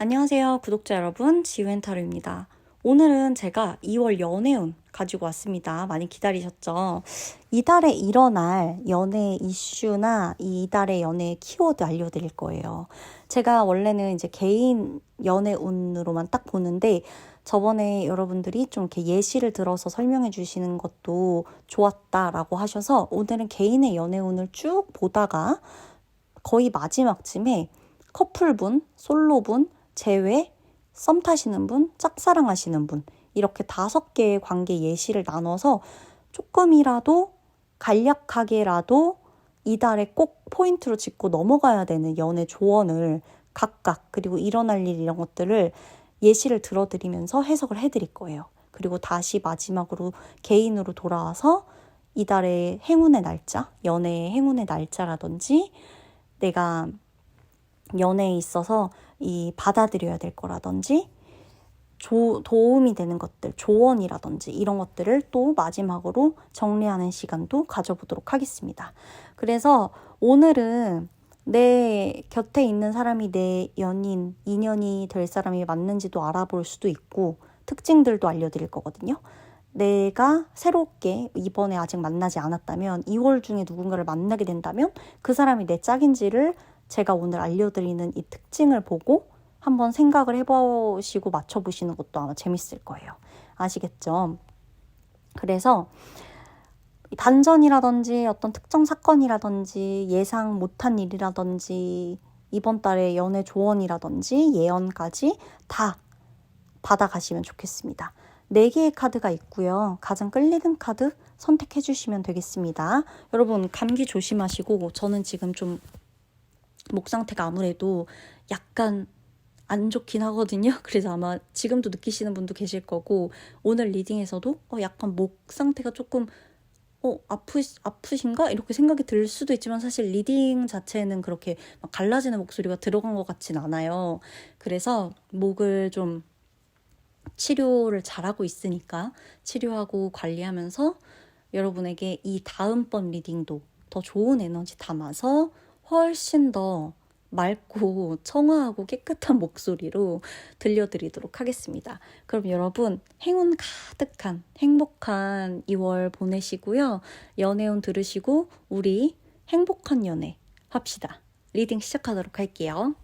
안녕하세요, 구독자 여러분. 지우앤타로입니다. 오늘은 제가 2월 연애운 가지고 왔습니다. 많이 기다리셨죠? 이달에 일어날 연애 이슈나 이달의 연애 키워드 알려드릴 거예요. 제가 원래는 이제 개인 연애운으로만 딱 보는데 저번에 여러분들이 좀 이렇게 예시를 들어서 설명해 주시는 것도 좋았다라고 하셔서 오늘은 개인의 연애운을 쭉 보다가 거의 마지막쯤에 커플분, 솔로분, 제외, 썸 타시는 분, 짝사랑하시는 분 이렇게 5개의 관계 예시를 나눠서 조금이라도 간략하게라도 이달에 꼭 포인트로 짚고 넘어가야 되는 연애 조언을 각각 그리고 일어날 일 이런 것들을 예시를 들어드리면서 해석을 해드릴 거예요. 그리고 다시 마지막으로 개인으로 돌아와서 이달의 행운의 날짜, 연애의 행운의 날짜라든지 내가 연애에 있어서 이 받아들여야 될 거라든지 도움이 되는 것들, 조언이라든지 이런 것들을 또 마지막으로 정리하는 시간도 가져보도록 하겠습니다. 그래서 오늘은 내 곁에 있는 사람이 내 연인, 인연이 될 사람이 맞는지도 알아볼 수도 있고 특징들도 알려드릴 거거든요. 내가 새롭게 이번에 아직 만나지 않았다면 2월 중에 누군가를 만나게 된다면 그 사람이 내 짝인지를 제가 오늘 알려드리는 이 특징을 보고 한번 생각을 해보시고 맞춰보시는 것도 아마 재밌을 거예요. 아시겠죠? 그래서 단전이라든지 어떤 특정 사건이라든지 예상 못한 일이라든지 이번 달의 연애 조언이라든지 예언까지 다 받아가시면 좋겠습니다. 4개의 카드가 있고요. 가장 끌리는 카드 선택해 주시면 되겠습니다. 여러분 감기 조심하시고 저는 지금 좀 목 상태가 아무래도 약간 안 좋긴 하거든요. 그래서 아마 지금도 느끼시는 분도 계실 거고 오늘 리딩에서도 약간 목 상태가 조금 아프신가? 이렇게 생각이 들 수도 있지만 사실 리딩 자체는 그렇게 막 갈라지는 목소리가 들어간 것 같진 않아요. 그래서 목을 좀 치료를 잘하고 있으니까 치료하고 관리하면서 여러분에게 이 다음번 리딩도 더 좋은 에너지 담아서 훨씬 더 맑고 청아하고 깨끗한 목소리로 들려드리도록 하겠습니다. 그럼 여러분 행운 가득한 행복한 2월 보내시고요. 연애운 들으시고 우리 행복한 연애 합시다. 리딩 시작하도록 할게요.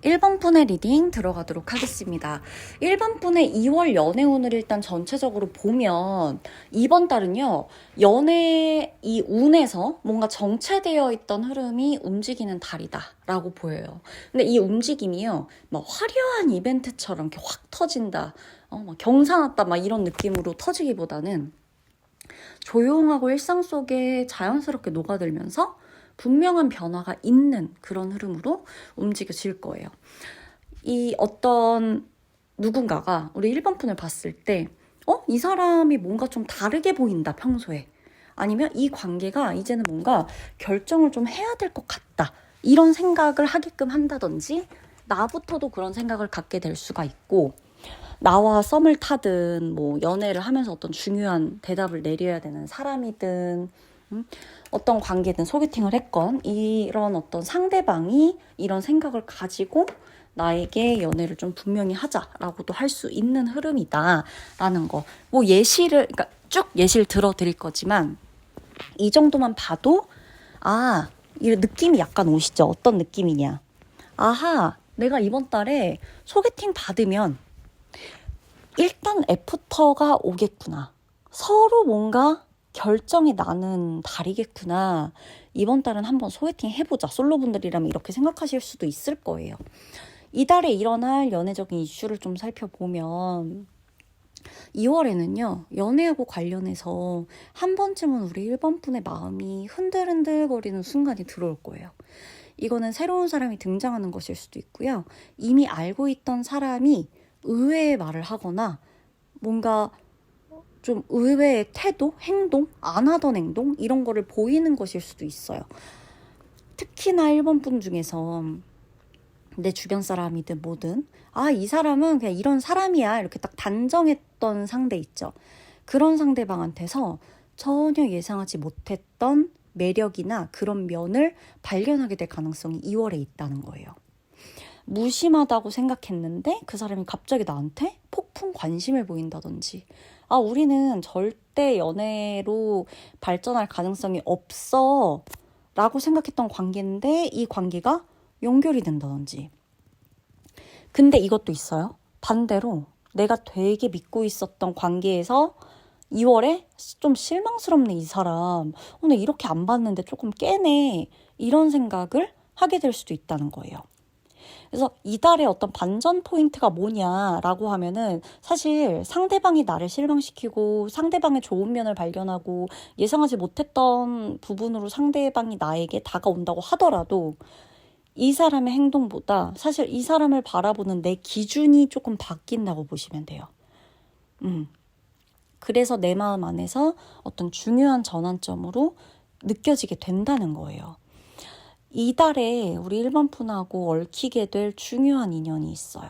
1번 분의 리딩 들어가도록 하겠습니다. 1번 분의 2월 연애운을 일단 전체적으로 보면 이번 달은요. 연애 이 운에서 뭔가 정체되어 있던 흐름이 움직이는 달이다 라고 보여요. 근데 이 움직임이요. 막 화려한 이벤트처럼 이렇게 확 터진다. 막 경사났다 막 이런 느낌으로 터지기보다는 조용하고 일상 속에 자연스럽게 녹아들면서 분명한 변화가 있는 그런 흐름으로 움직여질 거예요. 이 어떤 누군가가 우리 1번 푼을 봤을 때 이 사람이 뭔가 좀 다르게 보인다, 평소에. 아니면 이 관계가 이제는 뭔가 결정을 좀 해야 될 것 같다. 이런 생각을 하게끔 한다든지, 나부터도 그런 생각을 갖게 될 수가 있고, 나와 썸을 타든, 뭐, 연애를 하면서 어떤 중요한 대답을 내려야 되는 사람이든, 어떤 관계든 소개팅을 했건, 이런 어떤 상대방이 이런 생각을 가지고 나에게 연애를 좀 분명히 하자라고도 할 수 있는 흐름이다라는 거. 뭐 그러니까 쭉 예시를 들어 드릴 거지만, 이 정도만 봐도, 이 느낌이 약간 오시죠? 어떤 느낌이냐. 아하, 내가 이번 달에 소개팅 받으면 일단 애프터가 오겠구나. 서로 뭔가 결정이 나는 달이겠구나. 이번 달은 한번 소개팅 해보자. 솔로분들이라면 이렇게 생각하실 수도 있을 거예요. 이달에 일어날 연애적인 이슈를 좀 살펴보면 2월에는요, 연애하고 관련해서 한 번쯤은 우리 1번 분의 마음이 흔들흔들거리는 순간이 들어올 거예요. 이거는 새로운 사람이 등장하는 것일 수도 있고요. 이미 알고 있던 사람이 의외의 말을 하거나 뭔가 좀 의외의 태도, 행동, 안 하던 행동 이런 거를 보이는 것일 수도 있어요. 특히나 1번 분 중에서 내 주변 사람이든 뭐든 이 사람은 그냥 이런 사람이야 이렇게 딱 단정했던 상대 있죠. 그런 상대방한테서 전혀 예상하지 못했던 매력이나 그런 면을 발견하게 될 가능성이 2월에 있다는 거예요. 무심하다고 생각했는데 그 사람이 갑자기 나한테 폭풍 관심을 보인다든지, 우리는 절대 연애로 발전할 가능성이 없어 라고 생각했던 관계인데 이 관계가 연결이 된다든지. 근데 이것도 있어요. 반대로 내가 되게 믿고 있었던 관계에서 2월에 좀 실망스럽네, 이 사람. 오늘 이렇게 안 봤는데 조금 깨네. 이런 생각을 하게 될 수도 있다는 거예요. 그래서 이달의 어떤 반전 포인트가 뭐냐라고 하면은 사실 상대방이 나를 실망시키고 상대방의 좋은 면을 발견하고 예상하지 못했던 부분으로 상대방이 나에게 다가온다고 하더라도 이 사람의 행동보다 사실 이 사람을 바라보는 내 기준이 조금 바뀐다고 보시면 돼요. 그래서 내 마음 안에서 어떤 중요한 전환점으로 느껴지게 된다는 거예요. 이달에 우리 1번 분하고 얽히게 될 중요한 인연이 있어요.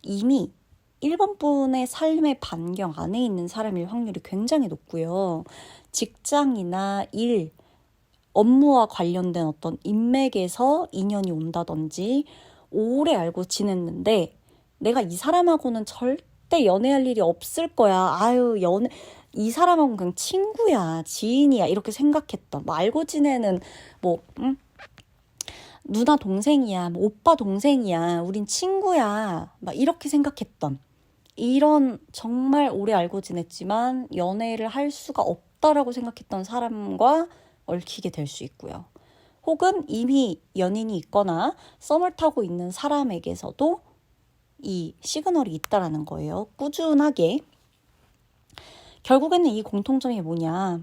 이미 1번 분의 삶의 반경 안에 있는 사람일 확률이 굉장히 높고요. 직장이나 일, 업무와 관련된 어떤 인맥에서 인연이 온다든지 오래 알고 지냈는데 내가 이 사람하고는 절대 연애할 일이 없을 거야. 이 사람하고는 그냥 친구야, 지인이야 이렇게 생각했던, 뭐 알고 지내는 누나 동생이야, 뭐 오빠 동생이야, 우린 친구야 막 이렇게 생각했던, 이런 정말 오래 알고 지냈지만 연애를 할 수가 없다라고 생각했던 사람과 얽히게 될 수 있고요. 혹은 이미 연인이 있거나 썸을 타고 있는 사람에게서도 이 시그널이 있다라는 거예요. 꾸준하게. 결국에는 이 공통점이 뭐냐,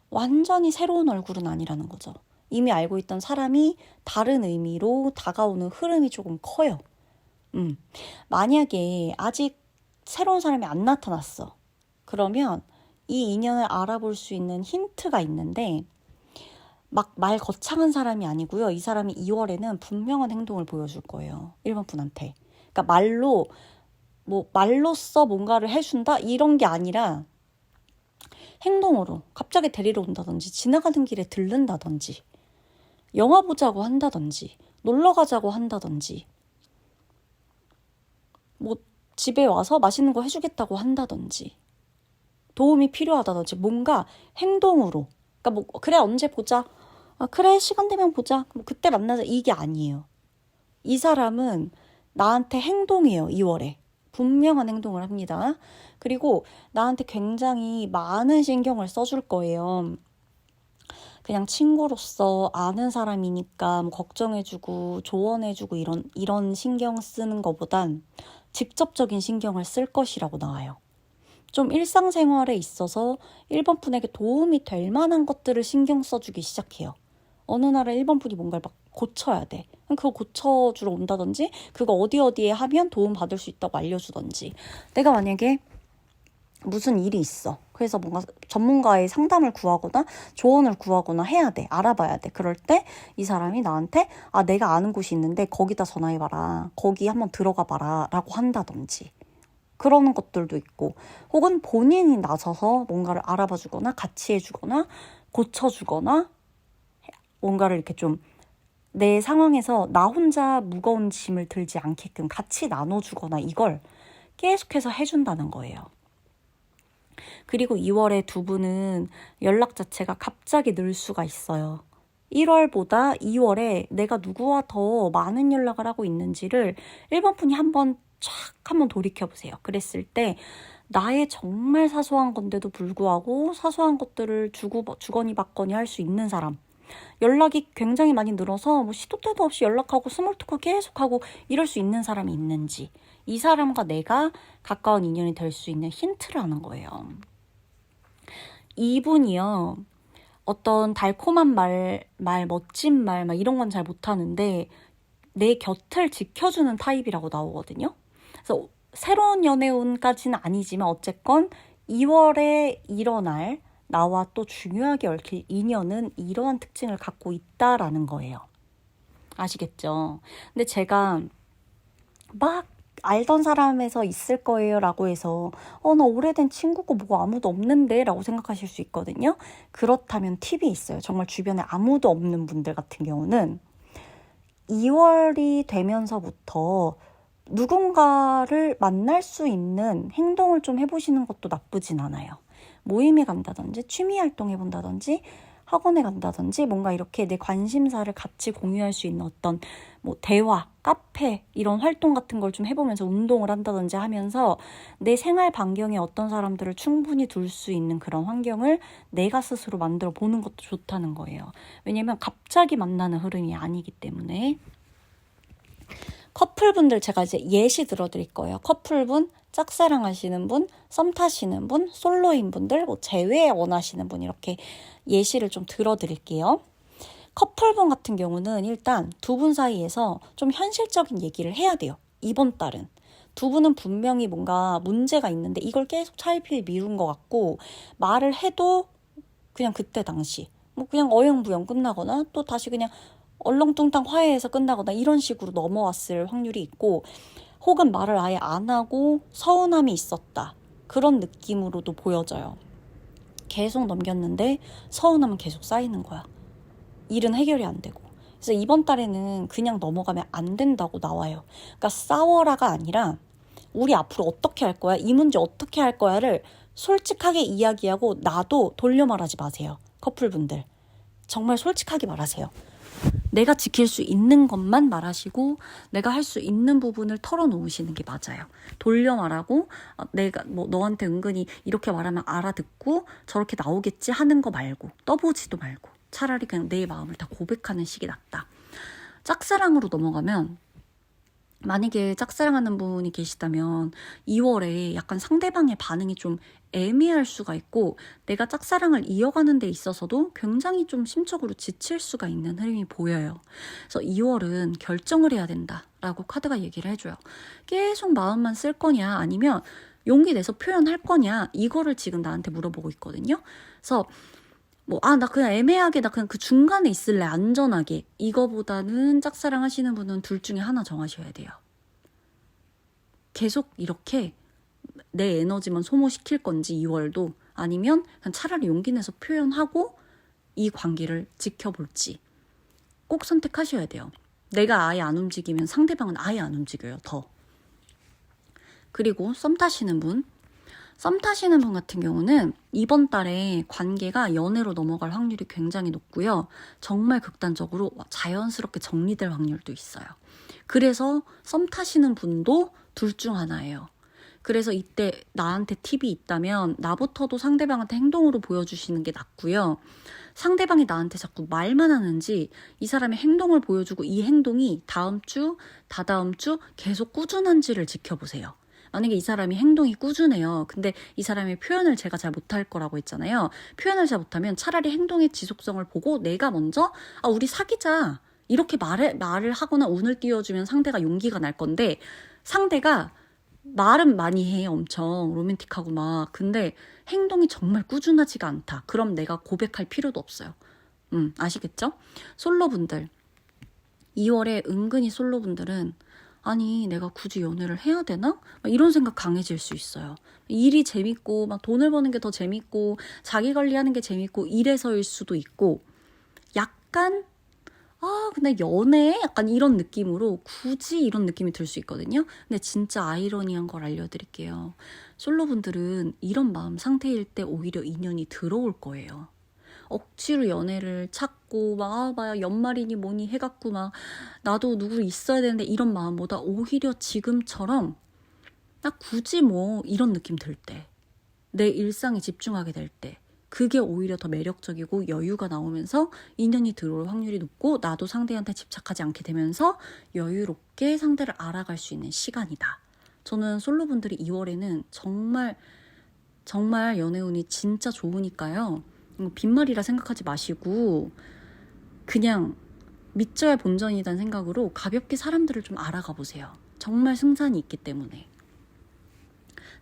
완전히 새로운 얼굴은 아니라는 거죠. 이미 알고 있던 사람이 다른 의미로 다가오는 흐름이 조금 커요. 만약에 아직 새로운 사람이 안 나타났어. 그러면 이 인연을 알아볼 수 있는 힌트가 있는데, 막 말 거창한 사람이 아니고요. 이 사람이 2월에는 분명한 행동을 보여줄 거예요. 1번 분한테. 그러니까 말로써 뭔가를 해준다? 이런 게 아니라 행동으로 갑자기 데리러 온다든지, 지나가는 길에 들른다든지, 영화 보자고 한다든지, 놀러 가자고 한다든지, 집에 와서 맛있는 거 해주겠다고 한다든지, 도움이 필요하다든지, 뭔가 행동으로. 그러니까 그래 언제 보자, 그래 시간 되면 보자, 그때 만나자, 이게 아니에요. 이 사람은 나한테 행동해요. 2월에 분명한 행동을 합니다. 그리고 나한테 굉장히 많은 신경을 써줄 거예요. 그냥 친구로서 아는 사람이니까 걱정해주고 조언해주고 이런 신경 쓰는 것보단 직접적인 신경을 쓸 것이라고 나와요. 좀 일상생활에 있어서 1번 분에게 도움이 될 만한 것들을 신경 써주기 시작해요. 어느 날에 1번 분이 뭔가를 막 고쳐야 돼. 그럼 그거 고쳐주러 온다든지, 그거 어디에 하면 도움 받을 수 있다고 알려주든지. 내가 만약에 무슨 일이 있어. 그래서 뭔가 전문가의 상담을 구하거나 조언을 구하거나 해야 돼. 알아봐야 돼. 그럴 때 이 사람이 나한테 내가 아는 곳이 있는데 거기다 전화해봐라. 거기 한번 들어가 봐라. 라고 한다든지. 그러는 것들도 있고, 혹은 본인이 나서서 뭔가를 알아봐 주거나 같이 해주거나 고쳐주거나 뭔가를 이렇게 좀 내 상황에서 나 혼자 무거운 짐을 들지 않게끔 같이 나눠주거나 이걸 계속해서 해준다는 거예요. 그리고 2월에 두 분은 연락 자체가 갑자기 늘 수가 있어요. 1월보다 2월에 내가 누구와 더 많은 연락을 하고 있는지를 1번 분이 한번 돌이켜보세요. 그랬을 때 나의 정말 사소한 건데도 불구하고 사소한 것들을 주거니 받거니 할 수 있는 사람, 연락이 굉장히 많이 늘어서 뭐 시도 때도 없이 연락하고 스몰 토크 계속하고 이럴 수 있는 사람이 있는지, 이 사람과 내가 가까운 인연이 될 수 있는 힌트를 하는 거예요. 이분이요, 어떤 달콤한 말, 멋진 말, 막 이런 건 잘 못하는데 내 곁을 지켜주는 타입이라고 나오거든요. 그래서 새로운 연애운까지는 아니지만 어쨌건 2월에 일어날 나와 또 중요하게 얽힐 인연은 이러한 특징을 갖고 있다라는 거예요. 아시겠죠? 근데 제가 막 알던 사람에서 있을 거예요 라고 해서 나 오래된 친구고 뭐가 아무도 없는데 라고 생각하실 수 있거든요. 그렇다면 팁이 있어요. 정말 주변에 아무도 없는 분들 같은 경우는 2월이 되면서부터 누군가를 만날 수 있는 행동을 좀 해보시는 것도 나쁘진 않아요. 모임에 간다든지 취미 활동 해본다든지 학원에 간다든지 뭔가 이렇게 내 관심사를 같이 공유할 수 있는 어떤 뭐 대화, 카페 이런 활동 같은 걸 좀 해보면서 운동을 한다든지 하면서 내 생활 반경에 어떤 사람들을 충분히 둘 수 있는 그런 환경을 내가 스스로 만들어 보는 것도 좋다는 거예요. 왜냐면 갑자기 만나는 흐름이 아니기 때문에. 커플분들 제가 이제 예시 들어드릴 거예요. 커플분, 짝사랑 하시는 분, 썸 타시는 분, 솔로인 분들, 뭐 재회 원하시는 분 이렇게 예시를 좀 들어드릴게요. 커플분 같은 경우는 일단 두 분 사이에서 좀 현실적인 얘기를 해야 돼요. 이번 달은. 두 분은 분명히 뭔가 문제가 있는데 이걸 계속 차일피일 미룬 것 같고 말을 해도 그냥 그때 당시 뭐 그냥 어영부영 끝나거나 또 다시 그냥 얼렁뚱땅 화해해서 끝나거나 이런 식으로 넘어왔을 확률이 있고, 혹은 말을 아예 안 하고 서운함이 있었다. 그런 느낌으로도 보여져요. 계속 넘겼는데 서운함은 계속 쌓이는 거야. 일은 해결이 안 되고. 그래서 이번 달에는 그냥 넘어가면 안 된다고 나와요. 그러니까 싸워라가 아니라 우리 앞으로 어떻게 할 거야? 이 문제 어떻게 할 거야를 솔직하게 이야기하고 나도 돌려 말하지 마세요. 커플분들. 정말 솔직하게 말하세요. 내가 지킬 수 있는 것만 말하시고 내가 할 수 있는 부분을 털어놓으시는 게 맞아요. 돌려 말하고 내가 뭐 너한테 은근히 이렇게 말하면 알아듣고 저렇게 나오겠지 하는 거 말고 떠보지도 말고 차라리 그냥 내 마음을 다 고백하는 식이 낫다. 짝사랑으로 넘어가면, 만약에 짝사랑하는 분이 계시다면 2월에 약간 상대방의 반응이 좀 애매할 수가 있고 내가 짝사랑을 이어가는 데 있어서도 굉장히 좀 심적으로 지칠 수가 있는 흐름이 보여요. 그래서 2월은 결정을 해야 된다라고 카드가 얘기를 해줘요. 계속 마음만 쓸 거냐 아니면 용기 내서 표현할 거냐, 이거를 지금 나한테 물어보고 있거든요. 그래서 나 그냥 애매하게 나 그냥 그 중간에 있을래, 안전하게. 이거보다는 짝사랑 하시는 분은 둘 중에 하나 정하셔야 돼요. 계속 이렇게 내 에너지만 소모시킬 건지 2월도, 아니면 그냥 차라리 용기 내서 표현하고 이 관계를 지켜볼지 꼭 선택하셔야 돼요. 내가 아예 안 움직이면 상대방은 아예 안 움직여요, 더. 그리고 썸 타시는 분 같은 경우는 이번 달에 관계가 연애로 넘어갈 확률이 굉장히 높고요. 정말 극단적으로 자연스럽게 정리될 확률도 있어요. 그래서 썸 타시는 분도 둘 중 하나예요. 그래서 이때 나한테 팁이 있다면 나부터도 상대방한테 행동으로 보여주시는 게 낫고요. 상대방이 나한테 자꾸 말만 하는지 이 사람의 행동을 보여주고 이 행동이 다음 주, 다다음 주 계속 꾸준한지를 지켜보세요. 만약에 이 사람이 행동이 꾸준해요. 근데 이 사람의 표현을 제가 잘 못할 거라고 했잖아요. 표현을 잘 못하면 차라리 행동의 지속성을 보고 내가 먼저 우리 사귀자 이렇게 말을 하거나 운을 띄워주면 상대가 용기가 날 건데, 상대가 말은 많이 해, 엄청 로맨틱하고 막. 근데 행동이 정말 꾸준하지가 않다. 그럼 내가 고백할 필요도 없어요. 아시겠죠? 솔로분들, 2월에 은근히 솔로분들은 아니 내가 굳이 연애를 해야 되나? 막 이런 생각 강해질 수 있어요. 일이 재밌고 막 돈을 버는 게 더 재밌고 자기 관리하는 게 재밌고 이래서일 수도 있고, 약간 근데 연애? 약간 이런 느낌으로 굳이 이런 느낌이 들 수 있거든요. 근데 진짜 아이러니한 걸 알려드릴게요. 솔로분들은 이런 마음 상태일 때 오히려 인연이 들어올 거예요. 억지로 연애를 찾고 막 연말이니 뭐니 해갖고 막 나도 누구 있어야 되는데 이런 마음보다 오히려 지금처럼 나 굳이 뭐 이런 느낌 들 때, 내 일상에 집중하게 될 때, 그게 오히려 더 매력적이고 여유가 나오면서 인연이 들어올 확률이 높고 나도 상대한테 집착하지 않게 되면서 여유롭게 상대를 알아갈 수 있는 시간이다. 저는 솔로분들이 2월에는 정말 정말 연애운이 진짜 좋으니까요. 빈말이라 생각하지 마시고 그냥 믿져야 본전이란 생각으로 가볍게 사람들을 좀 알아가 보세요. 정말 승산이 있기 때문에.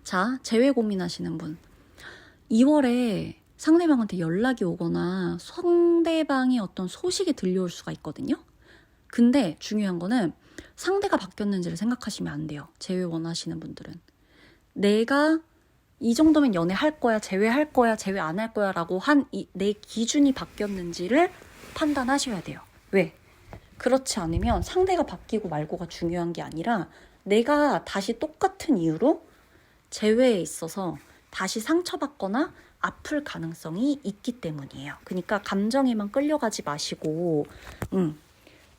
자, 재회 고민하시는 분. 2월에 상대방한테 연락이 오거나 상대방의 어떤 소식이 들려올 수가 있거든요. 근데 중요한 거는 상대가 바뀌었는지를 생각하시면 안 돼요. 재회 원하시는 분들은. 내가 이 정도면 연애할 거야, 재회할 거야, 재회 안 할 거야 라고 한 내 기준이 바뀌었는지를 판단하셔야 돼요. 왜? 그렇지 않으면 상대가 바뀌고 말고가 중요한 게 아니라 내가 다시 똑같은 이유로 재회에 있어서 다시 상처받거나 아플 가능성이 있기 때문이에요. 그러니까 감정에만 끌려가지 마시고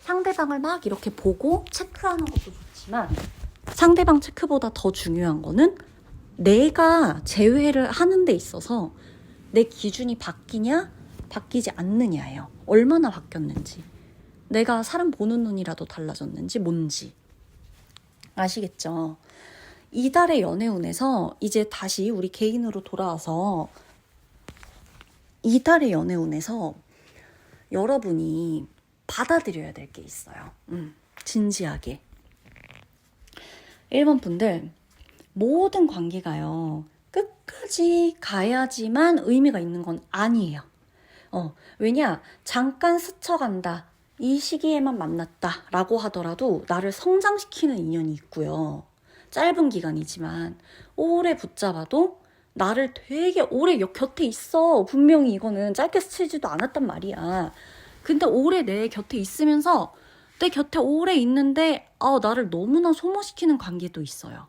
상대방을 막 이렇게 보고 체크하는 것도 좋지만 상대방 체크보다 더 중요한 거는 내가 재회를 하는 데 있어서 내 기준이 바뀌냐 바뀌지 않느냐예요. 얼마나 바뀌었는지, 내가 사람 보는 눈이라도 달라졌는지 뭔지 아시겠죠? 이달의 연애운에서 이제 다시 우리 개인으로 돌아와서 이달의 연애운에서 여러분이 받아들여야 될 게 있어요. 진지하게. 1번 분들, 모든 관계가요 끝까지 가야지만 의미가 있는 건 아니에요. 왜냐, 잠깐 스쳐간다, 이 시기에만 만났다 라고 하더라도 나를 성장시키는 인연이 있고요. 짧은 기간이지만 오래 붙잡아도 나를 되게 오래 곁에 있어. 분명히 이거는 짧게 스치지도 않았단 말이야. 근데 오래 내 곁에 있으면서 내 곁에 오래 있는데 나를 너무나 소모시키는 관계도 있어요.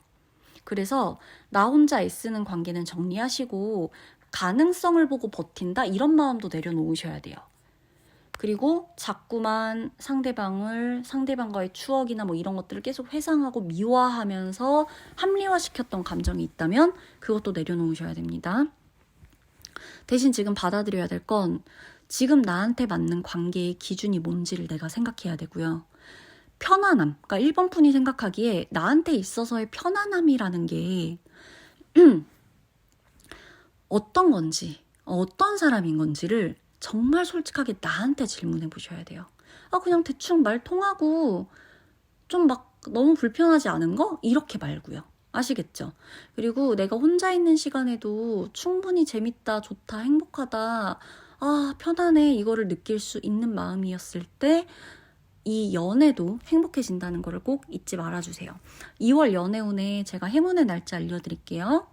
그래서 나 혼자 애쓰는 관계는 정리하시고 가능성을 보고 버틴다, 이런 마음도 내려놓으셔야 돼요. 그리고 자꾸만 상대방과의 추억이나 뭐 이런 것들을 계속 회상하고 미화하면서 합리화시켰던 감정이 있다면 그것도 내려놓으셔야 됩니다. 대신 지금 받아들여야 될 건 지금 나한테 맞는 관계의 기준이 뭔지를 내가 생각해야 되고요. 편안함, 그러니까 1번 분이 생각하기에 나한테 있어서의 편안함이라는 게 어떤 건지, 어떤 사람인 건지를 정말 솔직하게 나한테 질문해 보셔야 돼요. 그냥 대충 말 통하고 좀 막 너무 불편하지 않은 거? 이렇게 말고요. 아시겠죠? 그리고 내가 혼자 있는 시간에도 충분히 재밌다, 좋다, 행복하다, 편안해, 이거를 느낄 수 있는 마음이었을 때 이 연애도 행복해진다는 거를 꼭 잊지 말아주세요. 2월 연애운에 제가 행운의 날짜 알려드릴게요.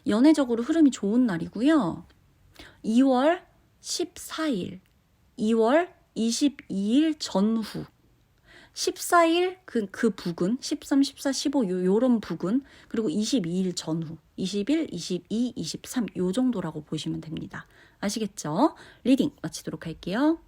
연애적으로 흐름이 좋은 날이고요. 2월 14일, 2월 22일 전후, 14일 그 부근, 13, 14, 15 요런 부근, 그리고 22일 전후, 21, 22, 23 요 정도라고 보시면 됩니다. 아시겠죠? 리딩 마치도록 할게요.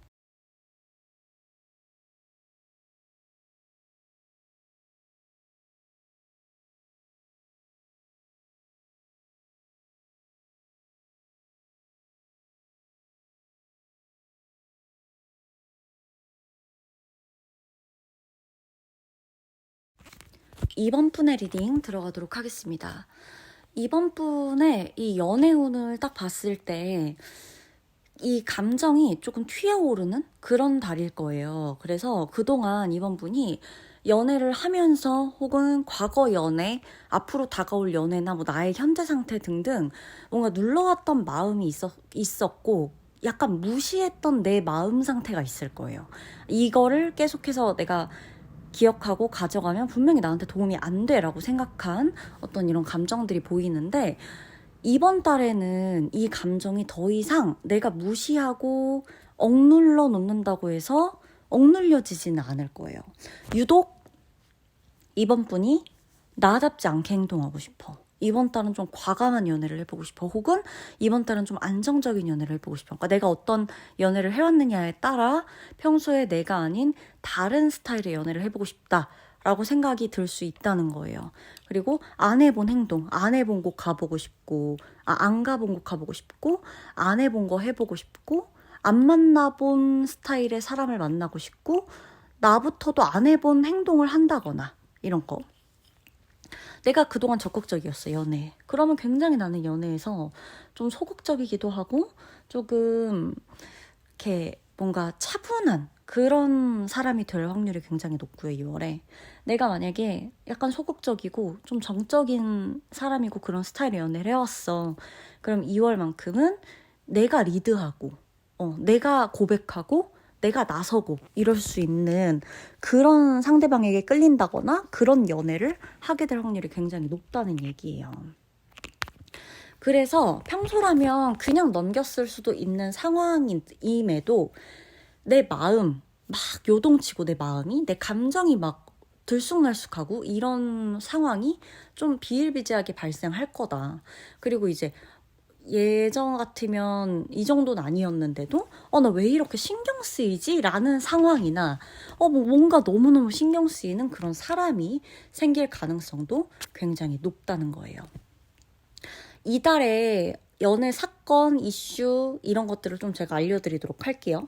이번 분의 리딩 들어가도록 하겠습니다. 이번 분의 이 연애운을 딱 봤을 때 이 감정이 조금 튀어오르는 그런 달일 거예요. 그래서 그동안 이번 분이 연애를 하면서 혹은 과거 연애, 앞으로 다가올 연애나 뭐 나의 현재 상태 등등 뭔가 눌러왔던 마음이 있었고 약간 무시했던 내 마음 상태가 있을 거예요. 이거를 계속해서 내가 기억하고 가져가면 분명히 나한테 도움이 안 돼라고 생각한 어떤 이런 감정들이 보이는데 이번 달에는 이 감정이 더 이상 내가 무시하고 억눌러 놓는다고 해서 억눌려지지는 않을 거예요. 유독 이번 분이 나답지 않게 행동하고 싶어. 이번 달은 좀 과감한 연애를 해보고 싶어. 혹은 이번 달은 좀 안정적인 연애를 해보고 싶어. 그러니까 내가 어떤 연애를 해왔느냐에 따라 평소에 내가 아닌 다른 스타일의 연애를 해보고 싶다라고 생각이 들 수 있다는 거예요. 그리고 안 해본 행동, 안 해본 곳 가보고 싶고, 안 가본 곳 가보고 싶고, 안 해본 거 해보고 싶고, 안 만나본 스타일의 사람을 만나고 싶고, 나부터도 안 해본 행동을 한다거나 이런 거. 내가 그동안 적극적이었어, 연애에. 그러면 굉장히 나는 연애에서 좀 소극적이기도 하고 조금 이렇게 뭔가 차분한 그런 사람이 될 확률이 굉장히 높고요, 2월에. 내가 만약에 약간 소극적이고 좀 정적인 사람이고 그런 스타일의 연애를 해왔어. 그럼 2월만큼은 내가 리드하고 내가 고백하고 내가 나서고 이럴 수 있는 그런 상대방에게 끌린다거나 그런 연애를 하게 될 확률이 굉장히 높다는 얘기예요. 그래서 평소라면 그냥 넘겼을 수도 있는 상황임에도 내 마음 막 요동치고 내 마음이 내 감정이 막 들쑥날쑥하고 이런 상황이 좀 비일비재하게 발생할 거다. 그리고 이제 예전 같으면 이 정도는 아니었는데도 나 왜 이렇게 신경 쓰이지? 라는 상황이나 뭐 뭔가 너무너무 신경 쓰이는 그런 사람이 생길 가능성도 굉장히 높다는 거예요. 이달에 연애 사건, 이슈 이런 것들을 좀 제가 알려드리도록 할게요.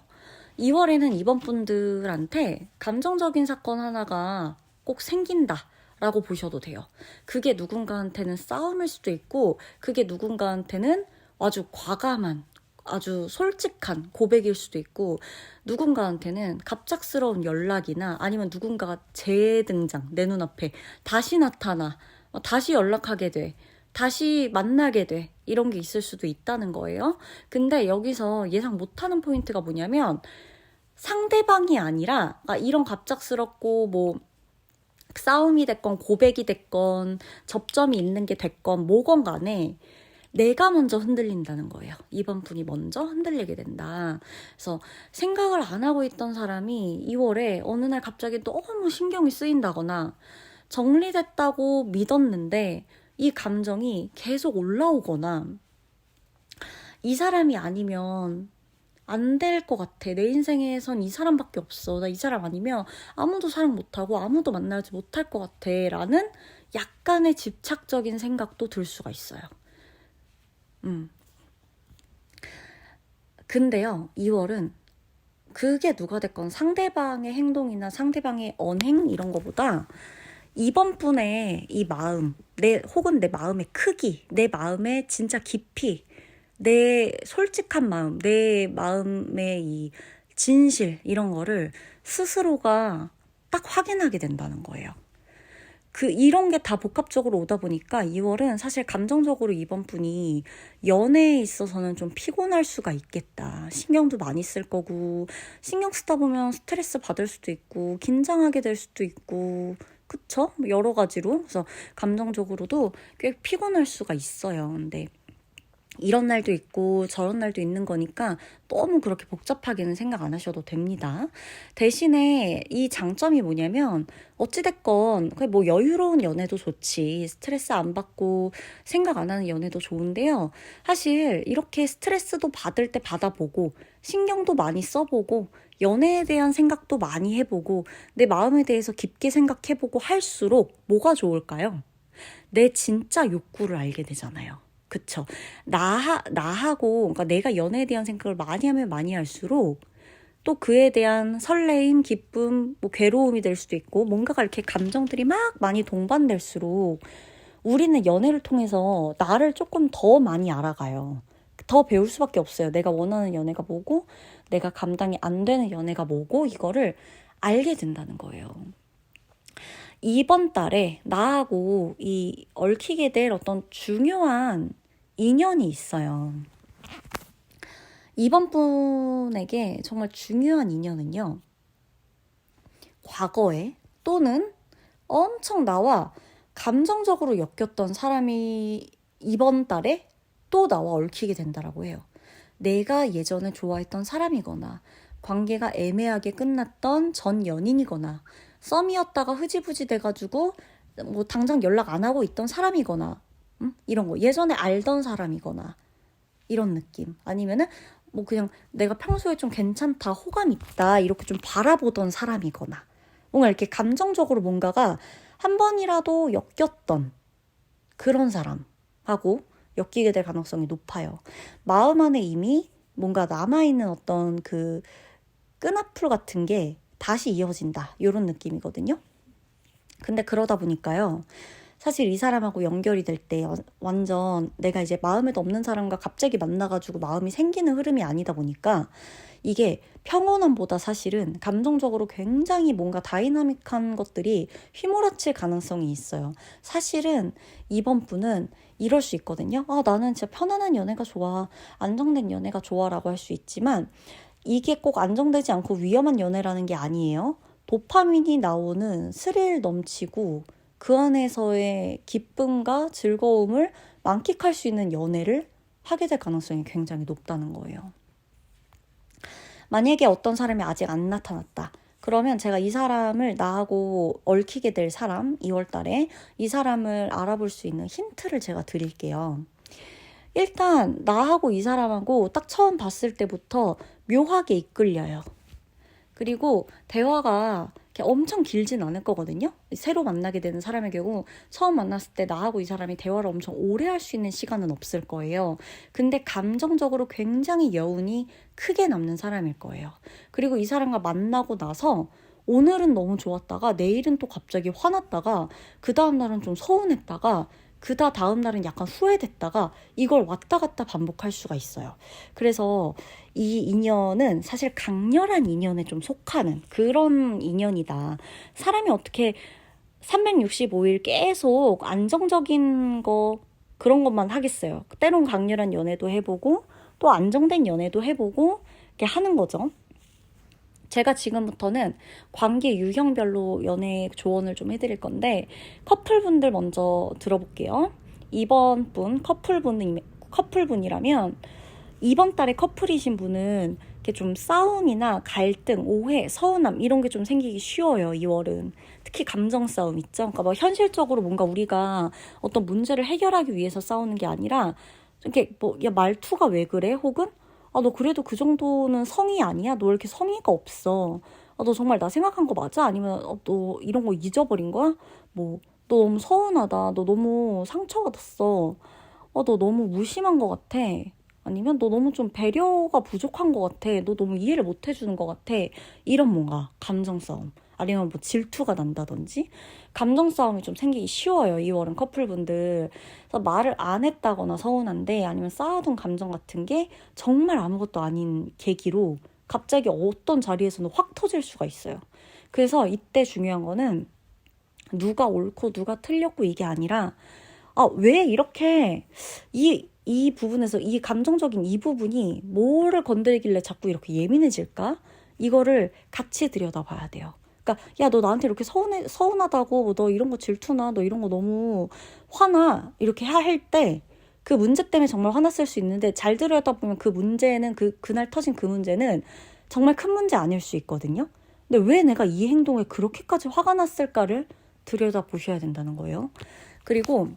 2월에는 이번 분들한테 감정적인 사건 하나가 꼭 생긴다 라고 보셔도 돼요. 그게 누군가한테는 싸움일 수도 있고 그게 누군가한테는 아주 과감한 아주 솔직한 고백일 수도 있고 누군가한테는 갑작스러운 연락이나 아니면 누군가가 재등장 내 눈앞에 다시 나타나 다시 연락하게 돼 다시 만나게 돼 이런 게 있을 수도 있다는 거예요. 근데 여기서 예상 못하는 포인트가 뭐냐면 상대방이 아니라 이런 갑작스럽고 뭐 싸움이 됐건 고백이 됐건 접점이 있는 게 됐건 뭐건 간에 내가 먼저 흔들린다는 거예요. 이번 분이 먼저 흔들리게 된다. 그래서 생각을 안 하고 있던 사람이 2월에 어느 날 갑자기 너무 신경이 쓰인다거나 정리됐다고 믿었는데 이 감정이 계속 올라오거나 이 사람이 아니면 안 될 것 같아. 내 인생에선 이 사람밖에 없어. 나 이 사람 아니면 아무도 사랑 못하고 아무도 만나지 못할 것 같아. 라는 약간의 집착적인 생각도 들 수가 있어요. 근데요, 2월은 그게 누가 됐건 상대방의 행동이나 상대방의 언행 이런 거보다 이번 분의 이 마음, 혹은 내 마음의 크기, 내 마음의 진짜 깊이, 내 솔직한 마음, 내 마음의 이 진실 이런 거를 스스로가 딱 확인하게 된다는 거예요. 이런 게 다 복합적으로 오다 보니까 2월은 사실 감정적으로 이번 분이 연애에 있어서는 좀 피곤할 수가 있겠다. 신경도 많이 쓸 거고, 신경 쓰다 보면 스트레스 받을 수도 있고, 긴장하게 될 수도 있고, 그쵸? 여러 가지로. 그래서 감정적으로도 꽤 피곤할 수가 있어요. 근데 이런 날도 있고 저런 날도 있는 거니까 너무 그렇게 복잡하게는 생각 안 하셔도 됩니다. 대신에 이 장점이 뭐냐면 어찌됐건 뭐 여유로운 연애도 좋지 스트레스 안 받고 생각 안 하는 연애도 좋은데요. 사실 이렇게 스트레스도 받을 때 받아보고 신경도 많이 써보고 연애에 대한 생각도 많이 해보고 내 마음에 대해서 깊게 생각해보고 할수록 뭐가 좋을까요? 내 진짜 욕구를 알게 되잖아요. 그쵸. 나하고, 그러니까 내가 연애에 대한 생각을 많이 하면 많이 할수록 또 그에 대한 설레임, 기쁨, 뭐 괴로움이 될 수도 있고 뭔가가 이렇게 감정들이 막 많이 동반될수록 우리는 연애를 통해서 나를 조금 더 많이 알아가요. 더 배울 수밖에 없어요. 내가 원하는 연애가 뭐고 내가 감당이 안 되는 연애가 뭐고 이거를 알게 된다는 거예요. 이번 달에 나하고 이 얽히게 될 어떤 중요한 인연이 있어요. 이번 분에게 정말 중요한 인연은요, 과거에 또는 엄청 나와 감정적으로 엮였던 사람이 이번 달에 또 나와 얽히게 된다라고 해요. 내가 예전에 좋아했던 사람이거나 관계가 애매하게 끝났던 전 연인이거나 썸이었다가 흐지부지 돼가지고 뭐 당장 연락 안 하고 있던 사람이거나 이런 거 예전에 알던 사람이거나 이런 느낌 아니면은 뭐 그냥 내가 평소에 좀 괜찮다 호감 있다 이렇게 좀 바라보던 사람이거나 뭔가 이렇게 감정적으로 뭔가가 한 번이라도 엮였던 그런 사람하고 엮이게 될 가능성이 높아요. 마음 안에 이미 뭔가 남아있는 어떤 그 끈앞풀 같은 게 다시 이어진다 이런 느낌이거든요. 근데 그러다 보니까요. 사실 이 사람하고 연결이 될 때 완전 내가 이제 마음에도 없는 사람과 갑자기 만나가지고 마음이 생기는 흐름이 아니다 보니까 이게 평온함보다 사실은 감정적으로 굉장히 뭔가 다이나믹한 것들이 휘몰아칠 가능성이 있어요. 사실은 이번 분은 이럴 수 있거든요. 나는 진짜 편안한 연애가 좋아. 안정된 연애가 좋아라고 할 수 있지만 이게 꼭 안정되지 않고 위험한 연애라는 게 아니에요. 도파민이 나오는 스릴 넘치고 그 안에서의 기쁨과 즐거움을 만끽할 수 있는 연애를 하게 될 가능성이 굉장히 높다는 거예요. 만약에 어떤 사람이 아직 안 나타났다. 그러면 제가 이 사람을 나하고 얽히게 될 사람, 2월 달에 이 사람을 알아볼 수 있는 힌트를 제가 드릴게요. 일단 나하고 이 사람하고 딱 처음 봤을 때부터 묘하게 이끌려요. 그리고 대화가 엄청 길진 않을 거거든요. 새로 만나게 되는 사람의 경우 처음 만났을 때 나하고 이 사람이 대화를 엄청 오래 할 수 있는 시간은 없을 거예요. 근데 감정적으로 굉장히 여운이 크게 남는 사람일 거예요. 그리고 이 사람과 만나고 나서 오늘은 너무 좋았다가 내일은 또 갑자기 화났다가 그 다음 날은 좀 서운했다가 다음 날은 약간 후회됐다가 이걸 왔다 갔다 반복할 수가 있어요. 그래서 이 인연은 사실 강렬한 인연에 좀 속하는 그런 인연이다. 사람이 어떻게 365일 계속 안정적인 거 그런 것만 하겠어요. 때론 강렬한 연애도 해보고 또 안정된 연애도 해보고 이렇게 하는 거죠. 제가 지금부터는 관계 유형별로 연애 조언을 좀 해드릴 건데 커플분들 먼저 들어볼게요. 이번 분 커플분이라면 이번 달에 커플이신 분은 이렇게 좀 싸움이나 갈등, 오해, 서운함 이런 게 좀 생기기 쉬워요. 2월은. 특히 감정 싸움 있죠. 그러니까 뭐 현실적으로 뭔가 우리가 어떤 문제를 해결하기 위해서 싸우는 게 아니라 이렇게 뭐 야 말투가 왜 그래? 혹은 너 그래도 그 정도는 성의 아니야? 너 왜 이렇게 성의가 없어? 너 정말 나 생각한 거 맞아? 아니면 너 이런 거 잊어버린 거야? 뭐 너 너무 서운하다. 너 너무 상처받았어. 너 너무 무심한 거 같아. 아니면 너 너무 좀 배려가 부족한 것 같아. 너 너무 이해를 못 해주는 것 같아. 이런 뭔가 감정 싸움. 아니면 뭐 질투가 난다든지 감정 싸움이 좀 생기기 쉬워요. 2월은 커플분들. 그래서 말을 안 했다거나 서운한데 아니면 쌓아둔 감정 같은 게 정말 아무것도 아닌 계기로 갑자기 어떤 자리에서는 확 터질 수가 있어요. 그래서 이때 중요한 거는 누가 옳고 누가 틀렸고 이게 아니라 왜 이렇게 이 부분에서 이 감정적인 이 부분이 뭐를 건드리길래 자꾸 이렇게 예민해질까? 이거를 같이 들여다봐야 돼요. 그러니까 야, 너 나한테 이렇게 서운하다고 너 이런 거 질투나 너 이런 거 너무 화나 이렇게 할 때 그 문제 때문에 정말 화났을 수 있는데 잘 들여다보면 그 문제는 그날 터진 그 문제는 정말 큰 문제 아닐 수 있거든요. 근데 왜 내가 이 행동에 그렇게까지 화가 났을까를 들여다보셔야 된다는 거예요. 그리고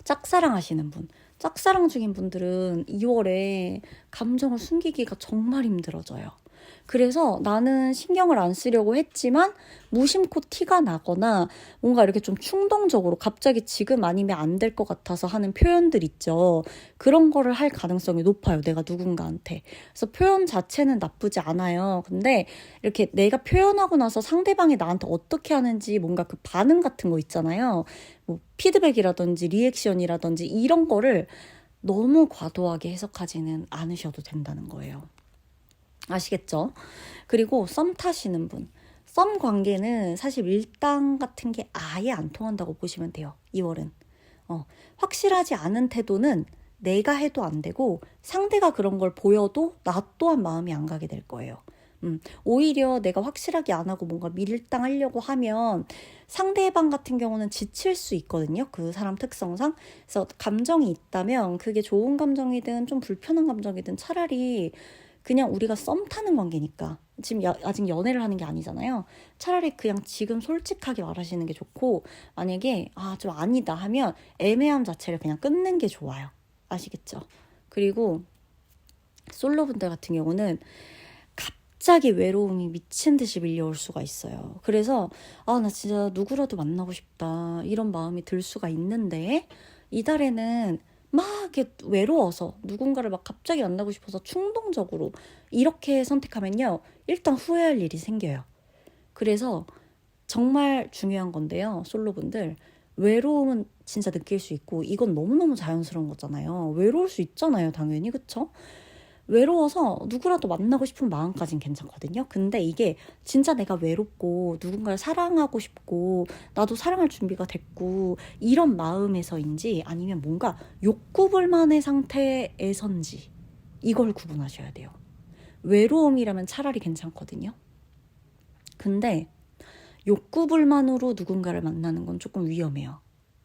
짝사랑 하시는 분. 짝사랑 중인 분들은 2월에 감정을 숨기기가 정말 힘들어져요. 그래서 나는 신경을 안 쓰려고 했지만 무심코 티가 나거나 뭔가 이렇게 좀 충동적으로 갑자기 지금 아니면 안 될 것 같아서 하는 표현들 있죠. 그런 거를 할 가능성이 높아요. 내가 누군가한테. 그래서 표현 자체는 나쁘지 않아요. 근데 이렇게 내가 표현하고 나서 상대방이 나한테 어떻게 하는지 뭔가 그 반응 같은 거 있잖아요. 뭐 피드백이라든지 리액션이라든지 이런 거를 너무 과도하게 해석하지는 않으셔도 된다는 거예요. 아시겠죠? 그리고 썸 타시는 분. 썸 관계는 사실 밀당 같은 게 아예 안 통한다고 보시면 돼요. 2월은. 확실하지 않은 태도는 내가 해도 안 되고 상대가 그런 걸 보여도 나 또한 마음이 안 가게 될 거예요. 오히려 내가 확실하게 안 하고 뭔가 밀당하려고 하면 상대방 같은 경우는 지칠 수 있거든요. 그 사람 특성상. 그래서 감정이 있다면 그게 좋은 감정이든 좀 불편한 감정이든 차라리 그냥 우리가 썸 타는 관계니까 지금 아직 연애를 하는 게 아니잖아요. 차라리 그냥 지금 솔직하게 말하시는 게 좋고 만약에 좀 아니다 하면 애매함 자체를 그냥 끊는 게 좋아요. 아시겠죠? 그리고 솔로분들 같은 경우는 갑자기 외로움이 미친 듯이 밀려올 수가 있어요. 그래서 나 진짜 누구라도 만나고 싶다 이런 마음이 들 수가 있는데 이달에는 막 이렇게 외로워서 누군가를 막 갑자기 만나고 싶어서 충동적으로 이렇게 선택하면요. 일단 후회할 일이 생겨요. 그래서 정말 중요한 건데요. 솔로분들 외로움은 진짜 느낄 수 있고 이건 너무너무 자연스러운 거잖아요. 외로울 수 있잖아요. 당연히. 그쵸? 외로워서 누구라도 만나고 싶은 마음까진 괜찮거든요. 근데 이게 진짜 내가 외롭고 누군가를 사랑하고 싶고 나도 사랑할 준비가 됐고 이런 마음에서인지 아니면 뭔가 욕구불만의 상태에선지 이걸 구분하셔야 돼요. 외로움이라면 차라리 괜찮거든요. 근데 욕구불만으로 누군가를 만나는 건 조금 위험해요.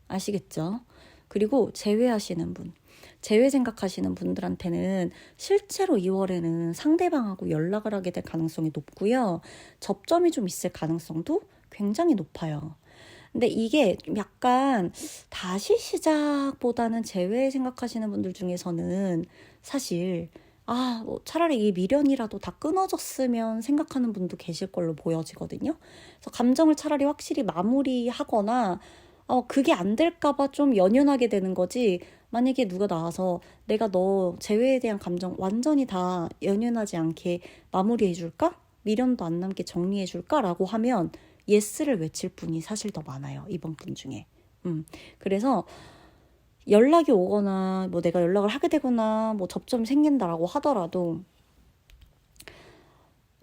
아시겠죠? 그리고 제외하시는 분. 재회 생각하시는 분들한테는 실제로 2월에는 상대방하고 연락을 하게 될 가능성이 높고요. 접점이 좀 있을 가능성도 굉장히 높아요. 근데 이게 좀 약간 다시 시작보다는 재회 생각하시는 분들 중에서는 사실 뭐 차라리 이 미련이라도 다 끊어졌으면 생각하는 분도 계실 걸로 보여지거든요. 그래서 감정을 차라리 확실히 마무리하거나 그게 안 될까봐 좀 연연하게 되는 거지. 만약에 누가 나와서 내가 너 재회에 대한 감정 완전히 다 연연하지 않게 마무리해줄까? 미련도 안 남게 정리해줄까? 라고 하면 예스를 외칠 분이 사실 더 많아요. 이번 분 중에. 그래서 연락이 오거나 뭐 내가 연락을 하게 되거나 뭐 접점이 생긴다라고 하더라도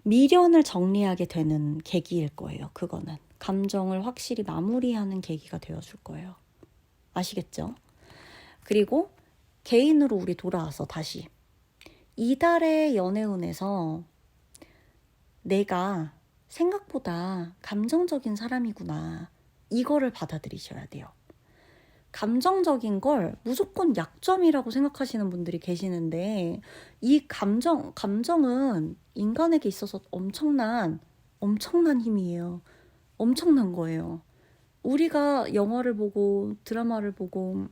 미련을 정리하게 되는 계기일 거예요. 그거는. 감정을 확실히 마무리하는 계기가 되어줄 거예요. 아시겠죠? 그리고 개인으로 우리 돌아와서 다시 이달의 연애운에서 내가 생각보다 감정적인 사람이구나 이거를 받아들이셔야 돼요. 감정적인 걸 무조건 약점이라고 생각하시는 분들이 계시는데 이 감정은 인간에게 있어서 엄청난 힘이에요. 엄청난 거예요. 우리가 영화를 보고 드라마를 보고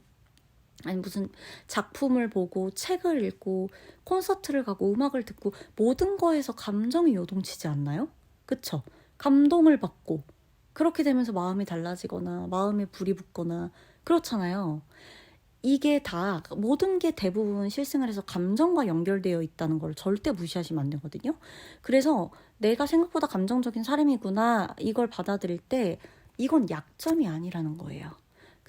아니 무슨 작품을 보고 책을 읽고 콘서트를 가고 음악을 듣고 모든 거에서 감정이 요동치지 않나요? 그쵸? 감동을 받고 그렇게 되면서 마음이 달라지거나 마음에 불이 붙거나 그렇잖아요. 이게 다 모든 게 대부분 실생활에서 감정과 연결되어 있다는 걸 절대 무시하시면 안 되거든요. 그래서 내가 생각보다 감정적인 사람이구나 이걸 받아들일 때 이건 약점이 아니라는 거예요.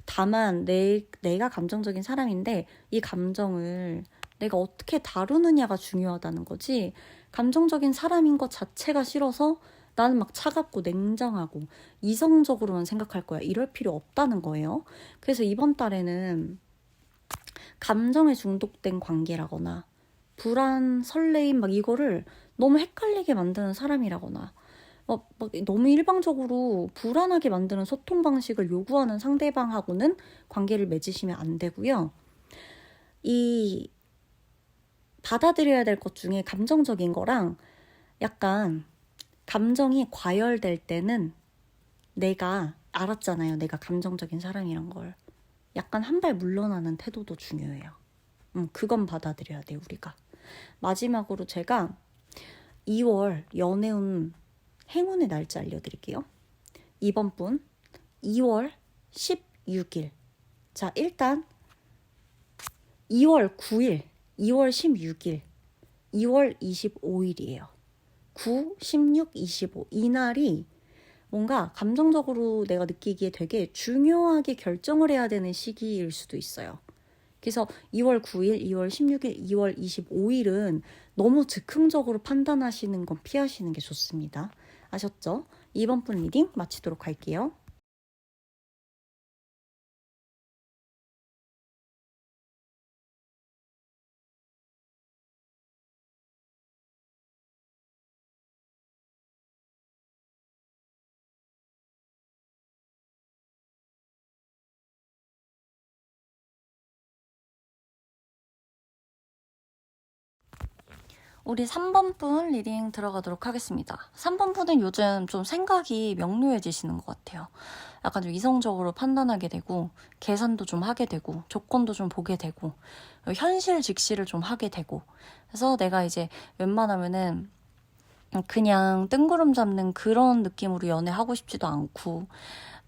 다만 내가 감정적인 사람인데 이 감정을 내가 어떻게 다루느냐가 중요하다는 거지 감정적인 사람인 것 자체가 싫어서 나는 막 차갑고 냉정하고 이성적으로만 생각할 거야 이럴 필요 없다는 거예요. 그래서 이번 달에는 감정에 중독된 관계라거나 불안, 설레임 막 이거를 너무 헷갈리게 만드는 사람이라거나 막 너무 일방적으로 불안하게 만드는 소통 방식을 요구하는 상대방하고는 관계를 맺으시면 안 되고요. 이 받아들여야 될 것 중에 감정적인 거랑 약간 감정이 과열될 때는 내가 알았잖아요. 내가 감정적인 사람이란 걸. 약간 한 발 물러나는 태도도 중요해요. 그건 받아들여야 돼요, 우리가. 마지막으로 제가 2월 연애운 행운의 날짜 알려드릴게요. 이번 분 2월 16일. 자, 일단 2월 9일, 2월 16일, 2월 25일이에요. 9, 16, 25. 이 날이 뭔가 감정적으로 내가 느끼기에 되게 중요하게 결정을 해야 되는 시기일 수도 있어요. 그래서 2월 9일, 2월 16일, 2월 25일은 너무 즉흥적으로 판단하시는 건 피하시는 게 좋습니다. 아셨죠? 2번 분 리딩 마치도록 할게요. 우리 3번 분 리딩 들어가도록 하겠습니다. 3번 분은 요즘 좀 생각이 명료해지시는 것 같아요. 약간 좀 이성적으로 판단하게 되고, 계산도 좀 하게 되고, 조건도 좀 보게 되고, 현실 직시를 좀 하게 되고. 그래서 내가 이제 웬만하면은 그냥 뜬구름 잡는 그런 느낌으로 연애하고 싶지도 않고,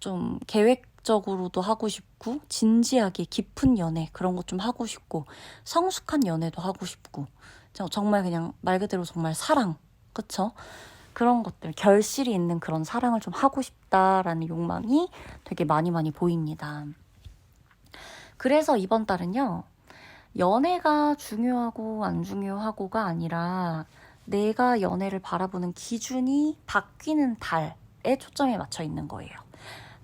좀 계획적으로도 하고 싶고, 진지하게 깊은 연애 그런 것 좀 하고 싶고, 성숙한 연애도 하고 싶고, 정말 그냥 말 그대로 정말 사랑, 그쵸? 그런 것들, 결실이 있는 그런 사랑을 좀 하고 싶다라는 욕망이 되게 많이 보입니다. 그래서 이번 달은요, 연애가 중요하고 안 중요하고가 아니라 내가 연애를 바라보는 기준이 바뀌는 달에 초점이 맞춰 있는 거예요.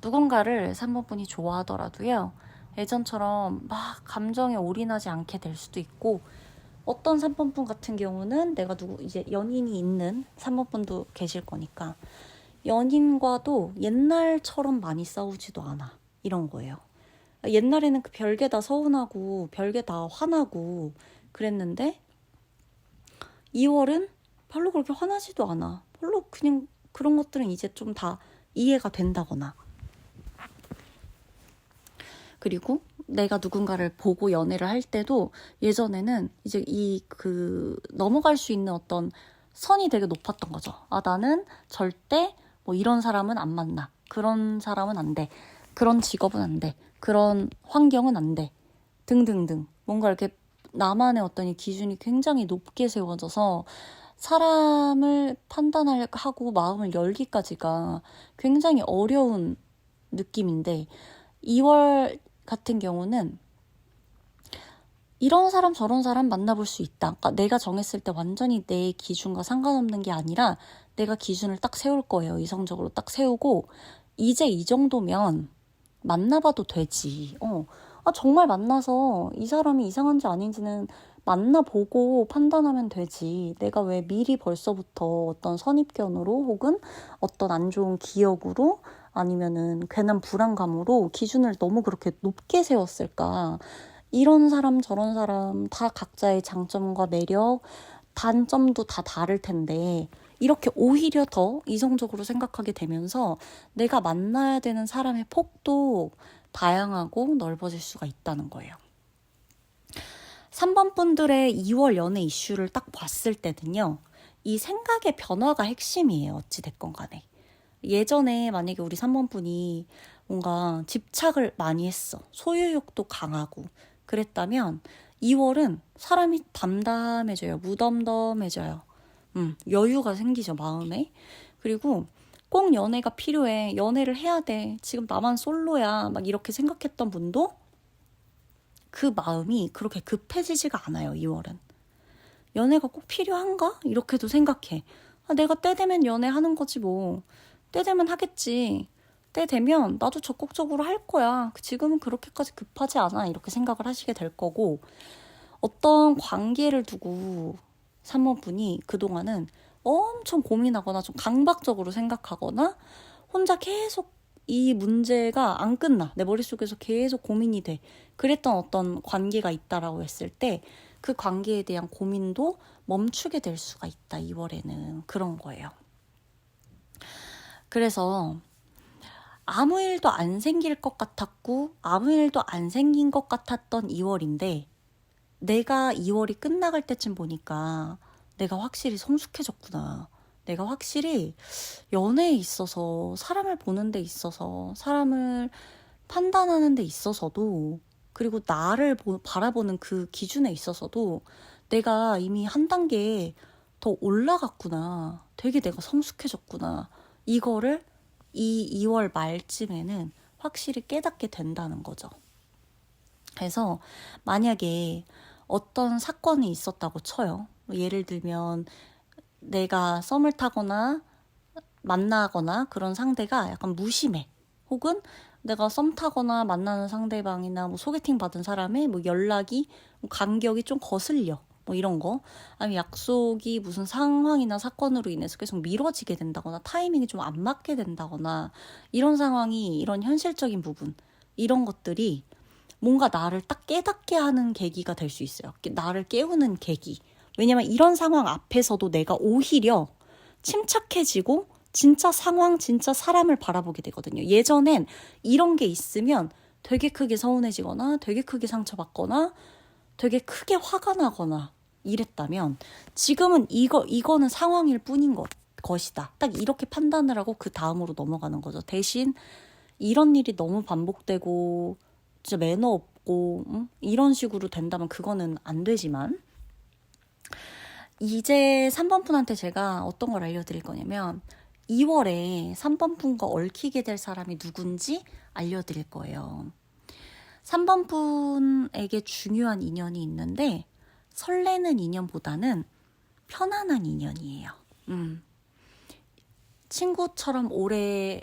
누군가를 3번 분이 좋아하더라도요, 예전처럼 막 감정에 올인하지 않게 될 수도 있고, 어떤 3번 분 같은 경우는 내가 이제 연인이 있는 3번 분도 계실 거니까 연인과도 옛날처럼 많이 싸우지도 않아. 이런 거예요. 옛날에는 그 별게 다 서운하고 별게 다 화나고 그랬는데 2월은 별로 그렇게 화나지도 않아. 별로 그냥 그런 것들은 이제 좀 다 이해가 된다거나. 그리고 내가 누군가를 보고 연애를 할 때도 예전에는 이제 넘어갈 수 있는 어떤 선이 되게 높았던 거죠. 아, 나는 절대 뭐 이런 사람은 안 만나. 그런 사람은 안 돼. 그런 직업은 안 돼. 그런 환경은 안 돼. 등등등. 뭔가 이렇게 나만의 어떤 이 기준이 굉장히 높게 세워져서 사람을 판단하고 마음을 열기까지가 굉장히 어려운 느낌인데 2월 같은 경우는 이런 사람 저런 사람 만나볼 수 있다. 그러니까 내가 정했을 때 완전히 내 기준과 상관없는 게 아니라 내가 기준을 딱 세울 거예요. 이성적으로 딱 세우고 이제 이 정도면 만나봐도 되지. 정말 만나서 이 사람이 이상한지 아닌지는 만나보고 판단하면 되지. 내가 왜 미리 벌써부터 어떤 선입견으로 혹은 어떤 안 좋은 기억으로 아니면은 괜한 불안감으로 기준을 너무 그렇게 높게 세웠을까? 이런 사람 저런 사람 다 각자의 장점과 매력, 단점도 다 다를 텐데 이렇게 오히려 더 이성적으로 생각하게 되면서 내가 만나야 되는 사람의 폭도 다양하고 넓어질 수가 있다는 거예요. 3번 분들의 2월 연애 이슈를 딱 봤을 때는요. 이 생각의 변화가 핵심이에요. 어찌됐건 간에. 예전에 만약에 우리 3번 분이 뭔가 집착을 많이 했어. 소유욕도 강하고 그랬다면 2월은 사람이 담담해져요. 무덤덤해져요. 여유가 생기죠, 마음에. 그리고 꼭 연애가 필요해. 연애를 해야 돼. 지금 나만 솔로야. 막 이렇게 생각했던 분도 그 마음이 그렇게 급해지지가 않아요, 2월은. 연애가 꼭 필요한가? 이렇게도 생각해. 내가 때 되면 연애하는 거지 뭐. 때 되면 하겠지. 때 되면 나도 적극적으로 할 거야. 지금은 그렇게까지 급하지 않아. 이렇게 생각을 하시게 될 거고 어떤 관계를 두고 3번 분이 그동안은 엄청 고민하거나 좀 강박적으로 생각하거나 혼자 계속 이 문제가 안 끝나. 내 머릿속에서 계속 고민이 돼. 그랬던 어떤 관계가 있다라고 했을 때 그 관계에 대한 고민도 멈추게 될 수가 있다. 2월에는 그런 거예요. 그래서 아무 일도 안 생길 것 같았고 아무 일도 안 생긴 것 같았던 2월인데 내가 2월이 끝나갈 때쯤 보니까 내가 확실히 성숙해졌구나. 내가 확실히 연애에 있어서 사람을 보는 데 있어서 사람을 판단하는 데 있어서도 그리고 나를 바라보는 그 기준에 있어서도 내가 이미 한 단계 더 올라갔구나. 되게 내가 성숙해졌구나. 이거를 이 2월 말쯤에는 확실히 깨닫게 된다는 거죠. 그래서 만약에 어떤 사건이 있었다고 쳐요. 예를 들면 내가 썸을 타거나 만나거나 그런 상대가 약간 무심해. 혹은 내가 썸 타거나 만나는 상대방이나 뭐 소개팅 받은 사람의 뭐 연락이 간격이 좀 거슬려. 뭐 이런 거. 아니면 약속이 무슨 상황이나 사건으로 인해서 계속 미뤄지게 된다거나 타이밍이 좀 안 맞게 된다거나 이런 상황이 이런 현실적인 부분 이런 것들이 뭔가 나를 딱 깨닫게 하는 계기가 될 수 있어요. 나를 깨우는 계기. 왜냐면 이런 상황 앞에서도 내가 오히려 침착해지고 진짜 상황, 진짜 사람을 바라보게 되거든요. 예전엔 이런 게 있으면 되게 크게 서운해지거나 되게 크게 상처받거나 되게 크게 화가 나거나 이랬다면 지금은 이거는 상황일 뿐인 것이다. 딱 이렇게 판단을 하고 그 다음으로 넘어가는 거죠. 대신 이런 일이 너무 반복되고 진짜 매너 없고 이런 식으로 된다면 그거는 안 되지만 이제 3번 분한테 제가 어떤 걸 알려드릴 거냐면 2월에 3번 분과 얽히게 될 사람이 누군지 알려드릴 거예요. 3번 분에게 중요한 인연이 있는데 설레는 인연보다는 편안한 인연이에요. 친구처럼 오래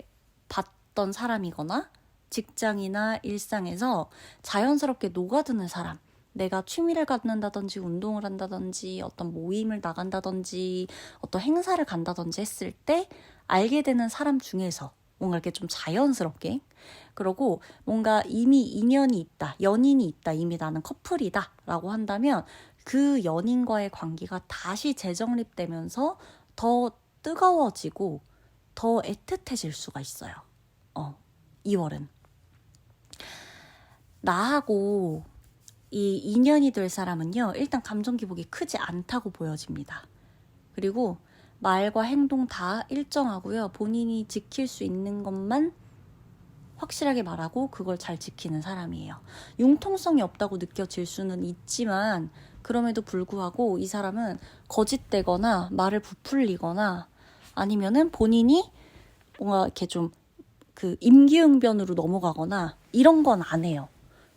봤던 사람이거나 직장이나 일상에서 자연스럽게 녹아드는 사람. 내가 취미를 갖는다든지 운동을 한다든지 어떤 모임을 나간다든지 어떤 행사를 간다든지 했을 때 알게 되는 사람 중에서 뭔가 이렇게 좀 자연스럽게 그러고 뭔가 이미 인연이 있다, 연인이 있다, 이미 나는 커플이다 라고 한다면 그 연인과의 관계가 다시 재정립되면서 더 뜨거워지고 더 애틋해질 수가 있어요. 2월은. 나하고 이 인연이 될 사람은요, 일단 감정 기복이 크지 않다고 보여집니다. 그리고 말과 행동 다 일정하고요. 본인이 지킬 수 있는 것만 확실하게 말하고 그걸 잘 지키는 사람이에요. 융통성이 없다고 느껴질 수는 있지만 그럼에도 불구하고 이 사람은 거짓되거나 말을 부풀리거나 아니면은 본인이 뭔가 이렇게 좀 그 임기응변으로 넘어가거나 이런 건 안 해요.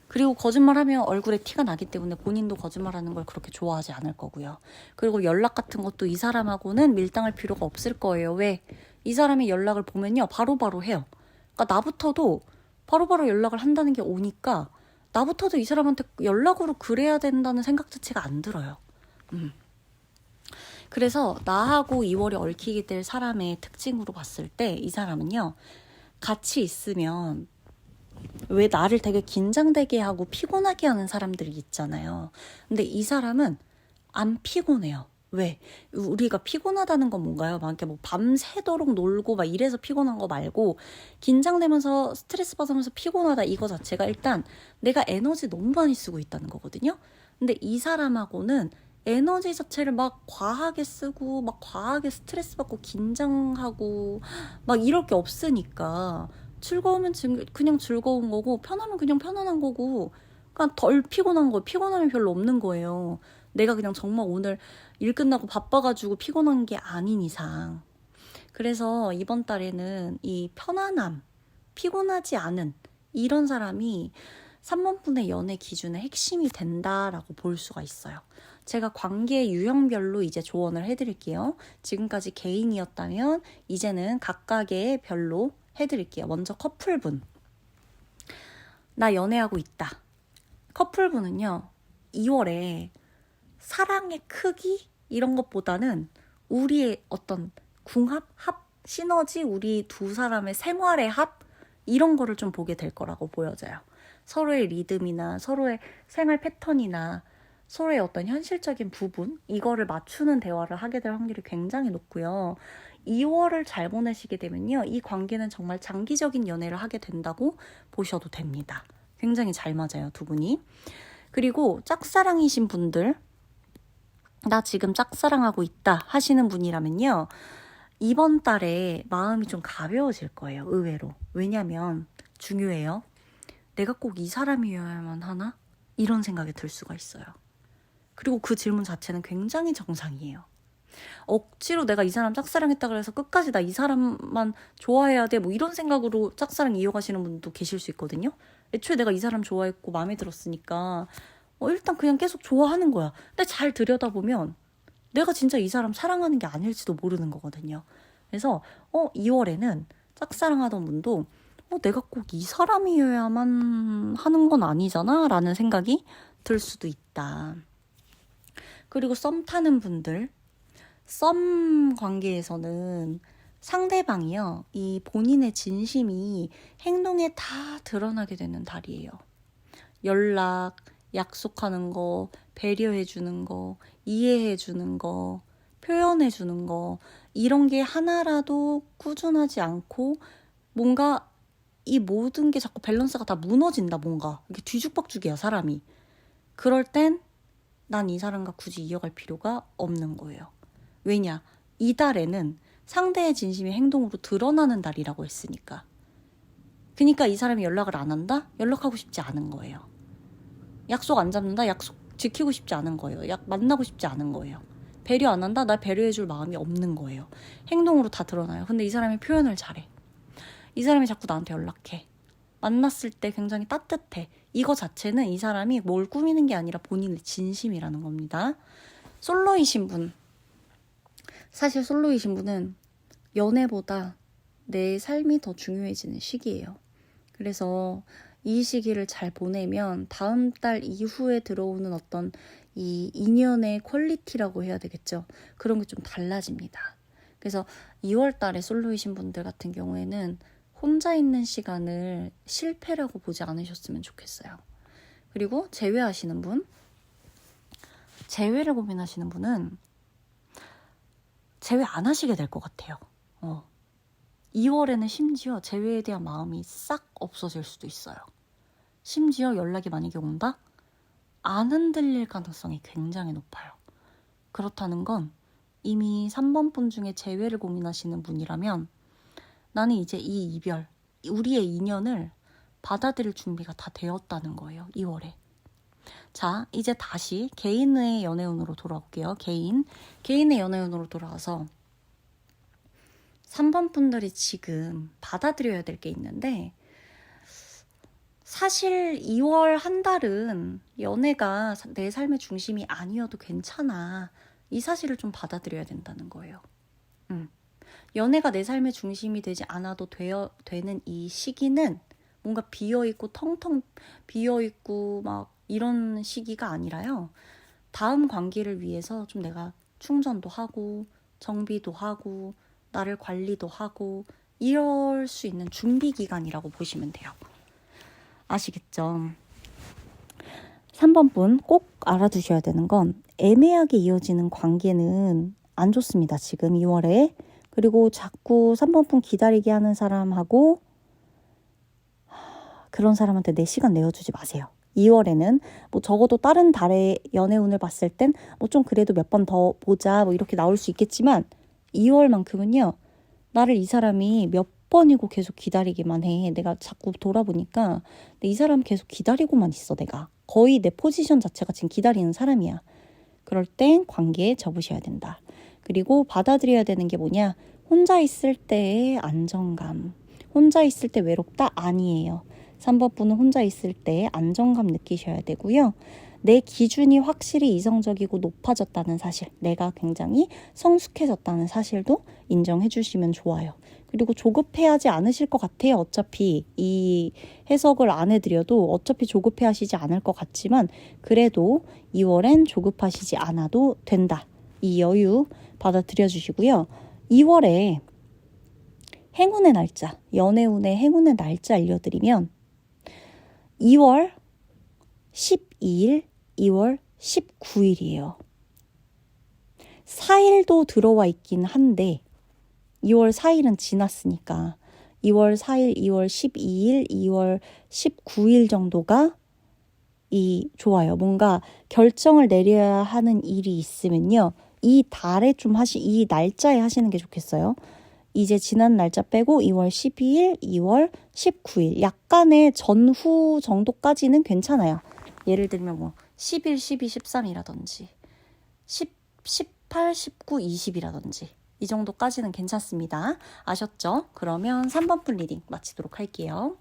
그리고 거짓말하면 얼굴에 티가 나기 때문에 본인도 거짓말하는 걸 그렇게 좋아하지 않을 거고요. 그리고 연락 같은 것도 이 사람하고는 밀당할 필요가 없을 거예요. 왜? 이 사람의 연락을 보면요. 바로바로 해요. 그러니까 나부터도 바로바로 연락을 한다는 게 오니까 나부터도 이 사람한테 연락으로 그래야 된다는 생각 자체가 안 들어요. 그래서 나하고 2월에 얽히게 될 사람의 특징으로 봤을 때 이 사람은요. 같이 있으면 왜 나를 되게 긴장되게 하고 피곤하게 하는 사람들이 있잖아요. 근데 이 사람은 안 피곤해요. 왜? 우리가 피곤하다는 건 뭔가요? 막 이렇게 뭐 밤새도록 놀고 막 이래서 피곤한 거 말고 긴장되면서 스트레스 받으면서 피곤하다 이거 자체가 일단 내가 에너지 너무 많이 쓰고 있다는 거거든요. 근데 이 사람하고는 에너지 자체를 막 과하게 쓰고 막 과하게 스트레스 받고 긴장하고 막 이럴 게 없으니까 즐거우면 그냥 즐거운 거고 편하면 그냥 편안한 거고 그러니까 덜 피곤한 거 피곤함이 별로 없는 거예요. 내가 그냥 정말 오늘 일 끝나고 바빠가지고 피곤한 게 아닌 이상. 그래서 이번 달에는 이 편안함, 피곤하지 않은 이런 사람이 3번 분의 연애 기준의 핵심이 된다라고 볼 수가 있어요. 제가 관계 유형별로 이제 조언을 해드릴게요. 지금까지 개인이었다면 이제는 각각의 별로 해드릴게요. 먼저 커플분. 나 연애하고 있다. 커플분은요. 2월에 사랑의 크기 이런 것보다는 우리의 어떤 궁합, 합, 시너지, 우리 두 사람의 생활의 합 이런 거를 좀 보게 될 거라고 보여져요. 서로의 리듬이나 서로의 생활 패턴이나 서로의 어떤 현실적인 부분 이거를 맞추는 대화를 하게 될 확률이 굉장히 높고요. 2월을 잘 보내시게 되면요. 이 관계는 정말 장기적인 연애를 하게 된다고 보셔도 됩니다. 굉장히 잘 맞아요, 두 분이. 그리고 짝사랑이신 분들, 나 지금 짝사랑하고 있다 하시는 분이라면요. 이번 달에 마음이 좀 가벼워질 거예요, 의외로. 왜냐면 중요해요. 내가 꼭 이 사람이어야만 하나? 이런 생각이 들 수가 있어요. 그리고 그 질문 자체는 굉장히 정상이에요. 억지로 내가 이 사람 짝사랑했다 그래서 끝까지 나 이 사람만 좋아해야 돼 뭐 이런 생각으로 짝사랑 이어가시는 분도 계실 수 있거든요. 애초에 내가 이 사람 좋아했고 마음에 들었으니까 일단 그냥 계속 좋아하는 거야. 근데 잘 들여다보면 내가 진짜 이 사람 사랑하는 게 아닐지도 모르는 거거든요. 그래서 2월에는 짝사랑하던 분도 내가 꼭 이 사람이어야만 하는 건 아니잖아 라는 생각이 들 수도 있다. 그리고 썸 타는 분들, 썸 관계에서는 상대방이요, 이 본인의 진심이 행동에 다 드러나게 되는 달이에요. 연락, 약속하는 거, 배려해주는 거, 이해해주는 거, 표현해주는 거, 이런 게 하나라도 꾸준하지 않고 뭔가 이 모든 게 자꾸 밸런스가 다 무너진다, 뭔가. 이게 뒤죽박죽이야, 사람이. 그럴 땐 난 이 사람과 굳이 이어갈 필요가 없는 거예요. 왜냐? 이 달에는 상대의 진심이 행동으로 드러나는 달이라고 했으니까. 그러니까 이 사람이 연락을 안 한다? 연락하고 싶지 않은 거예요. 약속 안 잡는다? 약속 지키고 싶지 않은 거예요. 만나고 싶지 않은 거예요. 배려 안 한다? 나 배려해줄 마음이 없는 거예요. 행동으로 다 드러나요. 근데 이 사람이 표현을 잘해. 이 사람이 자꾸 나한테 연락해. 만났을 때 굉장히 따뜻해. 이거 자체는 이 사람이 뭘 꾸미는 게 아니라 본인의 진심이라는 겁니다. 솔로이신 분. 사실 솔로이신 분은 연애보다 내 삶이 더 중요해지는 시기예요. 그래서 이 시기를 잘 보내면 다음 달 이후에 들어오는 어떤 이 인연의 퀄리티라고 해야 되겠죠. 그런 게 좀 달라집니다. 그래서 2월 달에 솔로이신 분들 같은 경우에는 혼자 있는 시간을 실패라고 보지 않으셨으면 좋겠어요. 그리고 재회하시는 분, 재회를 고민하시는 분은 재회 안 하시게 될 것 같아요. 2월에는 심지어 재회에 대한 마음이 싹 없어질 수도 있어요. 심지어 연락이 만약에 온다? 안 흔들릴 가능성이 굉장히 높아요. 그렇다는 건 이미 3번 분 중에 재회를 고민하시는 분이라면 나는 이제 이 이별, 우리의 인연을 받아들일 준비가 다 되었다는 거예요. 2월에. 자, 이제 다시 개인의 연애운으로 돌아올게요. 개인의 연애운으로 돌아와서 3번 분들이 지금 받아들여야 될 게 있는데, 사실 2월 한 달은 연애가 내 삶의 중심이 아니어도 괜찮아. 이 사실을 좀 받아들여야 된다는 거예요. 연애가 내 삶의 중심이 되지 않아도 되는 이 시기는 뭔가 비어있고 텅텅 비어있고 막 이런 시기가 아니라요. 다음 관계를 위해서 좀 내가 충전도 하고 정비도 하고 나를 관리도 하고 이럴 수 있는 준비 기간이라고 보시면 돼요. 아시겠죠? 3번 분 꼭 알아두셔야 되는 건 애매하게 이어지는 관계는 안 좋습니다. 지금 2월에. 그리고 자꾸 3번 분 기다리게 하는 사람하고 그런 사람한테 내 시간 내어주지 마세요. 2월에는 뭐 적어도 다른 달의 연애운을 봤을 땐 뭐 좀 그래도 몇 번 더 보자 뭐 이렇게 나올 수 있겠지만 2월만큼은요. 나를 이 사람이 몇 번이고 계속 기다리기만 해. 내가 자꾸 돌아보니까 이 사람 계속 기다리고만 있어. 내가 거의 내 포지션 자체가 지금 기다리는 사람이야. 그럴 땐 관계에 접으셔야 된다. 그리고 받아들여야 되는 게 뭐냐? 혼자 있을 때의 안정감. 혼자 있을 때 외롭다? 아니에요. 3번 분은 혼자 있을 때 안정감 느끼셔야 되고요. 내 기준이 확실히 이성적이고 높아졌다는 사실, 내가 굉장히 성숙해졌다는 사실도 인정해 주시면 좋아요. 그리고 조급해하지 않으실 것 같아요. 어차피 이 해석을 안 해드려도 어차피 조급해하시지 않을 것 같지만 그래도 2월엔 조급하시지 않아도 된다. 이 여유 받아들여 주시고요. 2월에 행운의 날짜, 연애운의 행운의 날짜 알려드리면 2월 12일, 2월 19일이에요. 4일도 들어와 있긴 한데 2월 4일은 지났으니까 2월 4일, 2월 12일, 2월 19일 정도가 좋아요. 뭔가 결정을 내려야 하는 일이 있으면요. 이 달에 이 날짜에 하시는 게 좋겠어요. 이제 지난 날짜 빼고 2월 12일, 2월 19일 약간의 전후 정도까지는 괜찮아요. 예를 들면 뭐 11, 12, 13이라든지 18, 19, 20이라든지 이 정도까지는 괜찮습니다. 아셨죠? 그러면 3번 분 리딩 마치도록 할게요.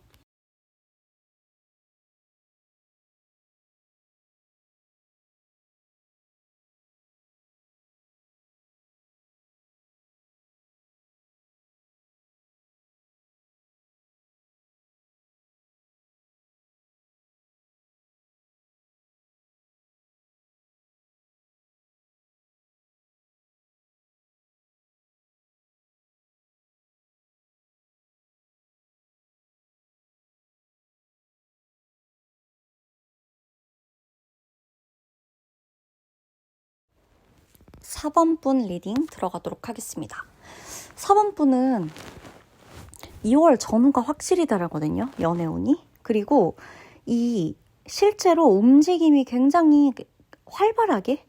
4번 분 리딩 들어가도록 하겠습니다. 4번 분은 2월 전후가 확실히 다르거든요. 연애운이. 그리고 이 실제로 움직임이 굉장히 활발하게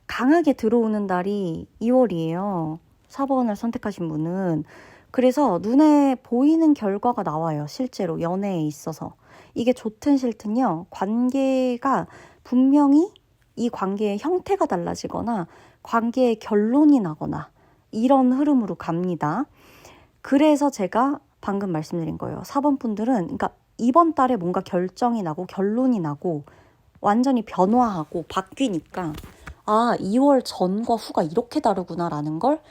강하게 들어오는 달이 2월이에요. 4번을 선택하신 분은. 그래서 눈에 보이는 결과가 나와요. 실제로 연애에 있어서. 이게 좋든 싫든요. 관계가 분명히 이 관계의 형태가 달라지거나 관계의 결론이 나거나 이런 흐름으로 갑니다. 그래서 제가 방금 말씀드린 거예요. 4번 분들은 그러니까 이번 달에 뭔가 결정이 나고 결론이 나고 완전히 변화하고 바뀌니까 2월 전과 후가 이렇게 다르구나라는 걸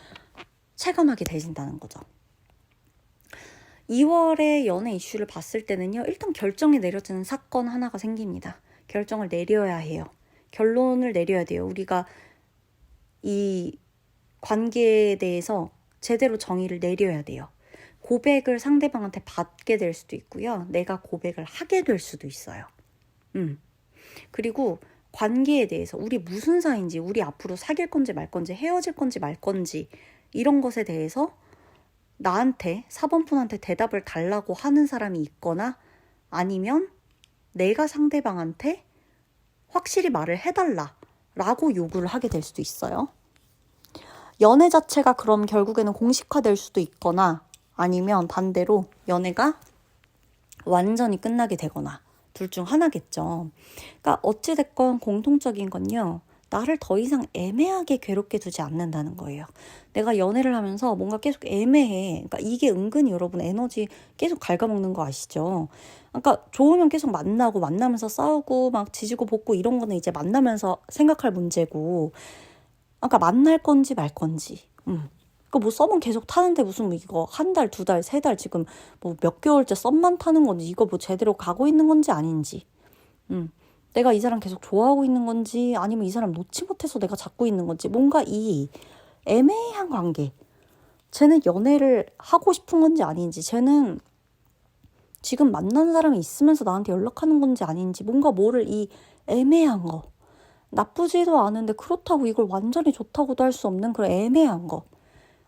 체감하게 되신다는 거죠. 2월의 연애 이슈를 봤을 때는요. 일단 결정이 내려지는 사건 하나가 생깁니다. 결정을 내려야 해요. 결론을 내려야 돼요. 우리가 이 관계에 대해서 제대로 정의를 내려야 돼요. 고백을 상대방한테 받게 될 수도 있고요. 내가 고백을 하게 될 수도 있어요. 그리고 관계에 대해서 우리 무슨 사이인지, 우리 앞으로 사귈 건지 말 건지, 헤어질 건지 말 건지 이런 것에 대해서 나한테, 4번 분한테 대답을 달라고 하는 사람이 있거나 아니면 내가 상대방한테 확실히 말을 해달라라고 요구를 하게 될 수도 있어요. 연애 자체가 그럼 결국에는 공식화될 수도 있거나 아니면 반대로 연애가 완전히 끝나게 되거나 둘 중 하나겠죠. 그러니까 어찌됐건 공통적인 건요. 나를 더 이상 애매하게 괴롭게 두지 않는다는 거예요. 내가 연애를 하면서 뭔가 계속 애매해. 그러니까 이게 은근히 여러분 에너지 계속 갉아먹는 거 아시죠? 그러니까 좋으면 계속 만나고 만나면서 싸우고 막 지지고 볶고 이런 거는 이제 만나면서 생각할 문제고 그러니까 만날 건지 말 건지. 그러니까 뭐 썸은 계속 타는데 무슨 뭐 이거 한 달, 두 달, 세 달 지금 뭐 몇 개월째 썸만 타는 건지 이거 뭐 제대로 가고 있는 건지 아닌지. 내가 이 사람 계속 좋아하고 있는 건지 아니면 이 사람 놓지 못해서 내가 잡고 있는 건지 뭔가 이 애매한 관계. 쟤는 연애를 하고 싶은 건지 아닌지 쟤는 지금 만나는 사람이 있으면서 나한테 연락하는 건지 아닌지 뭔가 뭐를 이 애매한 거. 나쁘지도 않은데 그렇다고 이걸 완전히 좋다고도 할 수 없는 그런 애매한 거.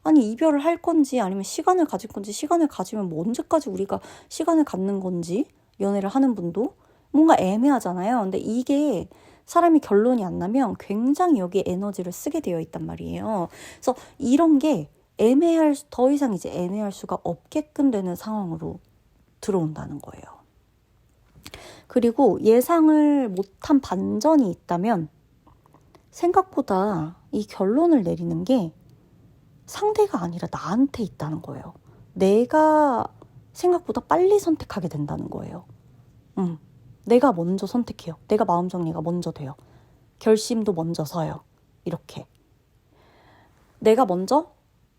아니 이별을 할 건지 아니면 시간을 가질 건지 시간을 가지면 뭐 언제까지 우리가 시간을 갖는 건지 연애를 하는 분도 뭔가 애매하잖아요. 근데 이게 사람이 결론이 안 나면 굉장히 여기에 에너지를 쓰게 되어 있단 말이에요. 그래서 이런 게 더 이상 이제 애매할 수가 없게끔 되는 상황으로 들어온다는 거예요. 그리고 예상을 못한 반전이 있다면 생각보다 이 결론을 내리는 게 상대가 아니라 나한테 있다는 거예요. 내가 생각보다 빨리 선택하게 된다는 거예요. 내가 먼저 선택해요. 내가 마음 정리가 먼저 돼요. 결심도 먼저 서요. 이렇게. 내가 먼저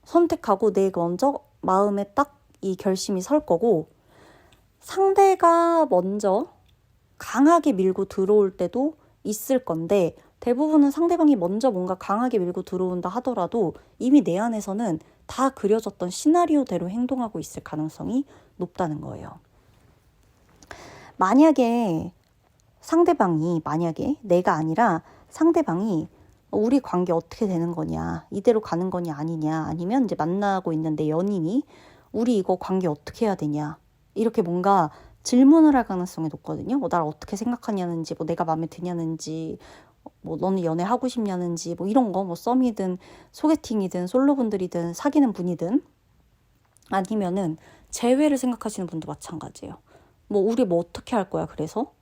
선택하고 내가 먼저 마음에 딱 이 결심이 설 거고 상대가 먼저 강하게 밀고 들어올 때도 있을 건데 대부분은 상대방이 먼저 뭔가 강하게 밀고 들어온다 하더라도 이미 내 안에서는 다 그려졌던 시나리오대로 행동하고 있을 가능성이 높다는 거예요. 만약에 내가 아니라 상대방이 우리 관계 어떻게 되는 거냐, 이대로 가는 거냐 아니냐, 아니면 이제 만나고 있는데 연인이 우리 이거 관계 어떻게 해야 되냐 이렇게 뭔가 질문을 할 가능성이 높거든요. 뭐 나를 어떻게 생각하냐는지, 뭐 내가 마음에 드냐는지, 뭐 너는 연애하고 싶냐는지, 뭐 이런 거, 뭐 썸이든 소개팅이든 솔로분들이든 사귀는 분이든 아니면은 재회를 생각하시는 분도 마찬가지예요. 뭐 우리 뭐 어떻게 할 거야 그래서?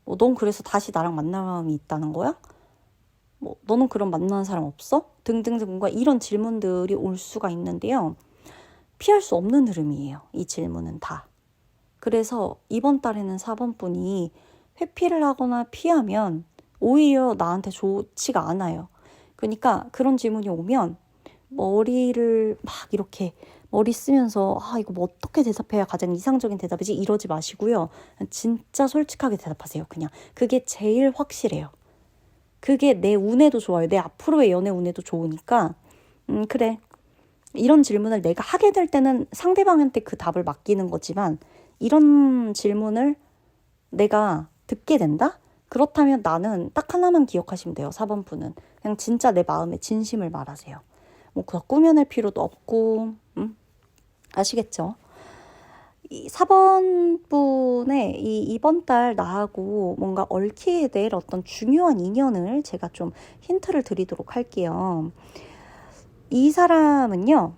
뭐 넌 그래서 다시 나랑 만날 마음이 있다는 거야? 뭐 너는 그럼 만나는 사람 없어? 등등등 뭔가 이런 질문들이 올 수가 있는데요. 피할 수 없는 흐름이에요. 이 질문은 다. 그래서 이번 달에는 4번 분이 회피를 하거나 피하면 오히려 나한테 좋지가 않아요. 그러니까 그런 질문이 오면 머리를 막 이렇게 머리 쓰면서 이거 뭐 어떻게 대답해야 가장 이상적인 대답이지? 이러지 마시고요. 진짜 솔직하게 대답하세요. 그냥 그게 제일 확실해요. 그게 내 운에도 좋아요. 내 앞으로의 연애 운에도 좋으니까 그래. 이런 질문을 내가 하게 될 때는 상대방한테 그 답을 맡기는 거지만 이런 질문을 내가 듣게 된다? 그렇다면 나는 딱 하나만 기억하시면 돼요. 4번 분은. 그냥 진짜 내 마음의 진심을 말하세요. 뭐 그거 꾸며낼 필요도 없고, 아시겠죠? 이 4번 분의 이번 달 나하고 뭔가 얽히게 될 어떤 중요한 인연을 제가 좀 힌트를 드리도록 할게요. 이 사람은요,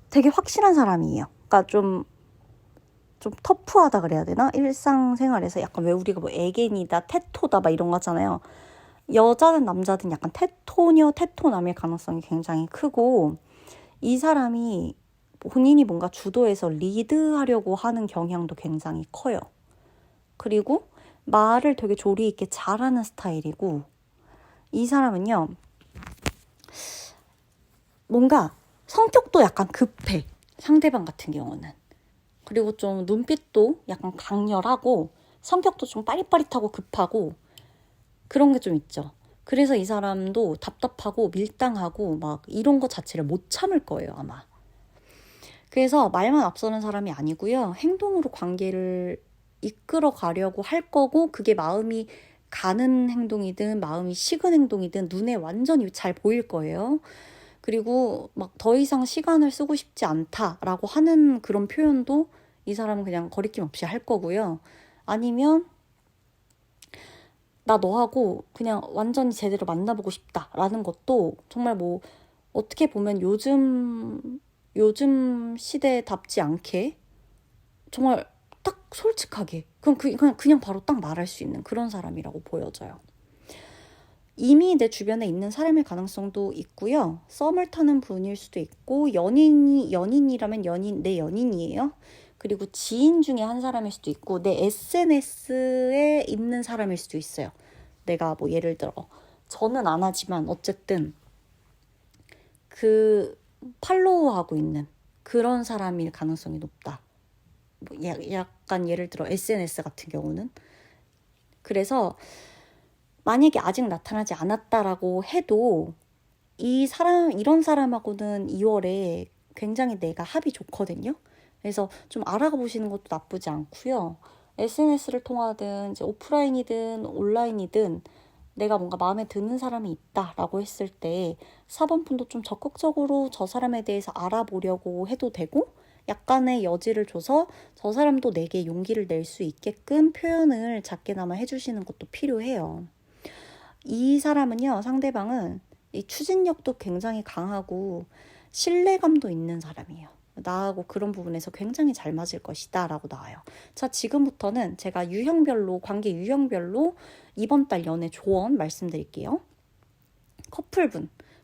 되게 확실한 사람이에요. 그러니까 좀 터프하다 그래야 되나? 일상생활에서 약간 왜 우리가 뭐 애견이다, 테토다 막 이런 거 하잖아요. 여자든 남자든 약간 테토녀, 테토남일 가능성이 굉장히 크고, 이 사람이 본인이 뭔가 주도해서 리드하려고 하는 경향도 굉장히 커요. 그리고 말을 되게 조리 있게 잘하는 스타일이고, 이 사람은요, 뭔가 성격도 약간 급해. 상대방 같은 경우는. 그리고 좀 눈빛도 약간 강렬하고 성격도 좀 빠릿빠릿하고 급하고 그런 게 좀 있죠. 그래서 이 사람도 답답하고 밀당하고 막 이런 거 자체를 못 참을 거예요, 아마. 그래서 말만 앞서는 사람이 아니고요. 행동으로 관계를 이끌어 가려고 할 거고 그게 마음이 가는 행동이든 마음이 식은 행동이든 눈에 완전히 잘 보일 거예요. 그리고 막 더 이상 시간을 쓰고 싶지 않다라고 하는 그런 표현도 이 사람은 그냥 거리낌 없이 할 거고요. 아니면 나 너하고 그냥 완전히 제대로 만나보고 싶다라는 것도 정말 뭐 어떻게 보면 요즘 시대답지 않게 정말 딱 솔직하게 그냥 바로 딱 말할 수 있는 그런 사람이라고 보여져요. 이미 내 주변에 있는 사람일 가능성도 있고요. 썸을 타는 분일 수도 있고 연인이라면 내 연인이에요. 그리고 지인 중에 한 사람일 수도 있고 내 SNS에 있는 사람일 수도 있어요. 내가 뭐 예를 들어 저는 안 하지만 어쨌든 그 팔로우하고 있는 그런 사람일 가능성이 높다. 뭐 약간 예를 들어 SNS 같은 경우는. 그래서 만약에 아직 나타나지 않았다라고 해도 이런 사람하고는 2월에 굉장히 내가 합이 좋거든요. 그래서 좀 알아가 보시는 것도 나쁘지 않고요. SNS를 통하든 이제 오프라인이든 온라인이든 내가 뭔가 마음에 드는 사람이 있다라고 했을 때 4번 분도 좀 적극적으로 저 사람에 대해서 알아보려고 해도 되고 약간의 여지를 줘서 저 사람도 내게 용기를 낼 수 있게끔 표현을 작게나마 해주시는 것도 필요해요. 이 사람은요, 상대방은 이 추진력도 굉장히 강하고 신뢰감도 있는 사람이에요. 나하고 그런 부분에서 굉장히 잘 맞을 것이다 라고 나와요. 자, 지금부터는 제가 관계 유형별로 이번 달 연애 조언 말씀드릴게요.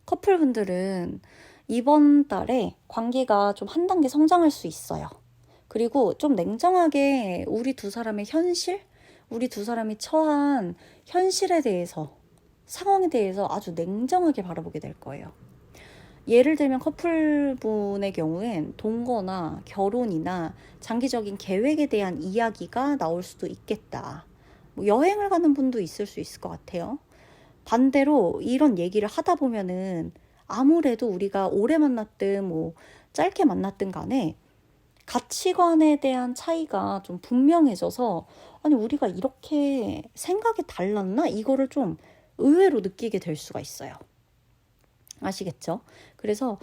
커플분들은 이번 달에 관계가 좀 한 단계 성장할 수 있어요. 그리고 좀 냉정하게 우리 두 사람의 현실, 우리 두 사람이 처한 현실에 대해서, 상황에 대해서 아주 냉정하게 바라보게 될 거예요. 예를 들면 커플분의 경우엔 동거나 결혼이나 장기적인 계획에 대한 이야기가 나올 수도 있겠다. 뭐 여행을 가는 분도 있을 수 있을 것 같아요. 반대로 이런 얘기를 하다 보면은 아무래도 우리가 오래 만났든 뭐 짧게 만났든 간에 가치관에 대한 차이가 좀 분명해져서 아니 우리가 이렇게 생각이 달랐나? 이거를 좀 의외로 느끼게 될 수가 있어요. 아시겠죠? 그래서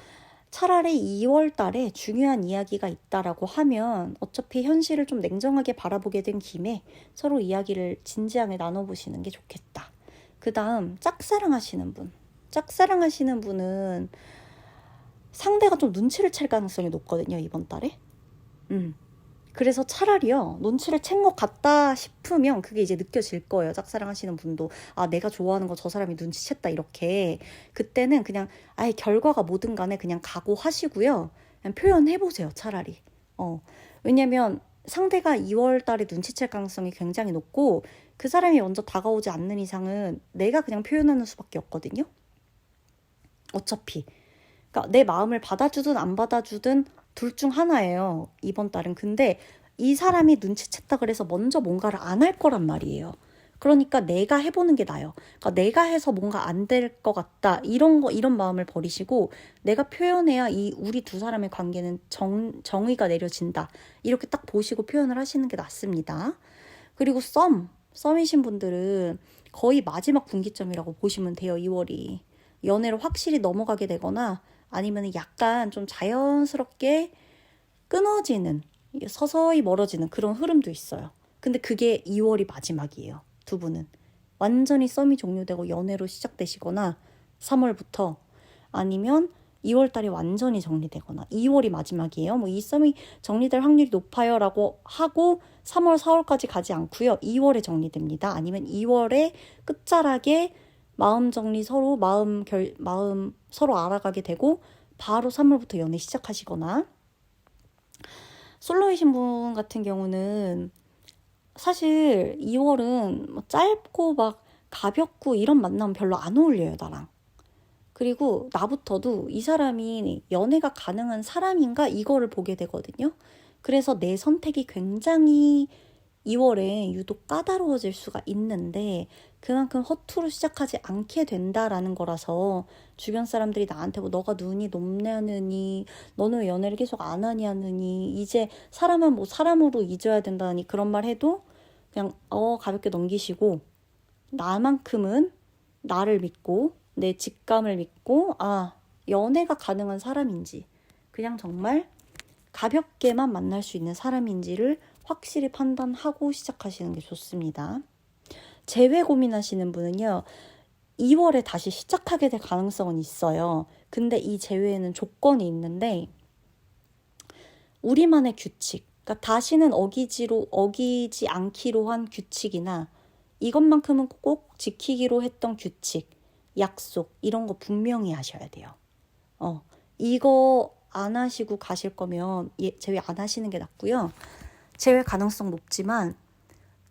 차라리 2월 달에 중요한 이야기가 있다라고 하면 어차피 현실을 좀 냉정하게 바라보게 된 김에 서로 이야기를 진지하게 나눠보시는 게 좋겠다. 그 다음 짝사랑하시는 분은 상대가 좀 눈치를 챌 가능성이 높거든요, 이번 달에. 그래서 차라리요, 눈치를 챈 것 같다 싶으면 그게 이제 느껴질 거예요. 짝사랑하시는 분도 아 내가 좋아하는 거 저 사람이 눈치챘다 이렇게. 그때는 그냥 아예 결과가 뭐든 간에 그냥 각오하시고요. 그냥 표현해보세요, 차라리. 왜냐면 상대가 2월 달에 눈치챌 가능성이 굉장히 높고 그 사람이 먼저 다가오지 않는 이상은 내가 그냥 표현하는 수밖에 없거든요. 어차피. 그러니까 내 마음을 받아주든 안 받아주든 둘 중 하나예요, 이번 달은. 근데 이 사람이 눈치챘다 그래서 먼저 뭔가를 안 할 거란 말이에요. 그러니까 내가 해보는 게 나아요. 그러니까 내가 해서 뭔가 안 될 것 같다 이런 마음을 버리시고 내가 표현해야 우리 두 사람의 관계는 정의가 내려진다 이렇게 딱 보시고 표현을 하시는 게 낫습니다. 그리고 썸이신 분들은 거의 마지막 분기점이라고 보시면 돼요. 2월이. 연애를 확실히 넘어가게 되거나 아니면 약간 좀 자연스럽게 끊어지는, 서서히 멀어지는 그런 흐름도 있어요. 근데 그게 2월이 마지막이에요. 두 분은. 완전히 썸이 종료되고 연애로 시작되시거나 3월부터 아니면 2월 달에 완전히 정리되거나 2월이 마지막이에요. 뭐 이 썸이 정리될 확률이 높아요 라고 하고 3월, 4월까지 가지 않고요. 2월에 정리됩니다. 아니면 2월에 끝자락에 마음 정리 마음 서로 알아가게 되고 바로 3월부터 연애 시작하시거나 솔로이신 분 같은 경우는 사실 2월은 뭐 짧고 막 가볍고 이런 만남 별로 안 어울려요, 나랑. 그리고 나부터도 이 사람이 연애가 가능한 사람인가 이거를 보게 되거든요. 그래서 내 선택이 굉장히 2월에 유독 까다로워질 수가 있는데 그만큼 허투루 시작하지 않게 된다라는 거라서 주변 사람들이 나한테 뭐 너가 눈이 높냐느니 너는 왜 연애를 계속 안 하냐느니 이제 사람은 뭐 사람으로 잊어야 된다니 그런 말 해도 그냥 가볍게 넘기시고 나만큼은 나를 믿고 내 직감을 믿고 연애가 가능한 사람인지 그냥 정말 가볍게만 만날 수 있는 사람인지를 확실히 판단하고 시작하시는 게 좋습니다. 재회 고민하시는 분은요. 2월에 다시 시작하게 될 가능성은 있어요. 근데 이 재회에는 조건이 있는데 우리만의 규칙, 그러니까 다시는 어기지 않기로 한 규칙이나 이것만큼은 꼭 지키기로 했던 규칙, 약속 이런 거 분명히 하셔야 돼요. 이거 안 하시고 가실 거면 제외 안 하시는 게 낫고요. 제외 가능성 높지만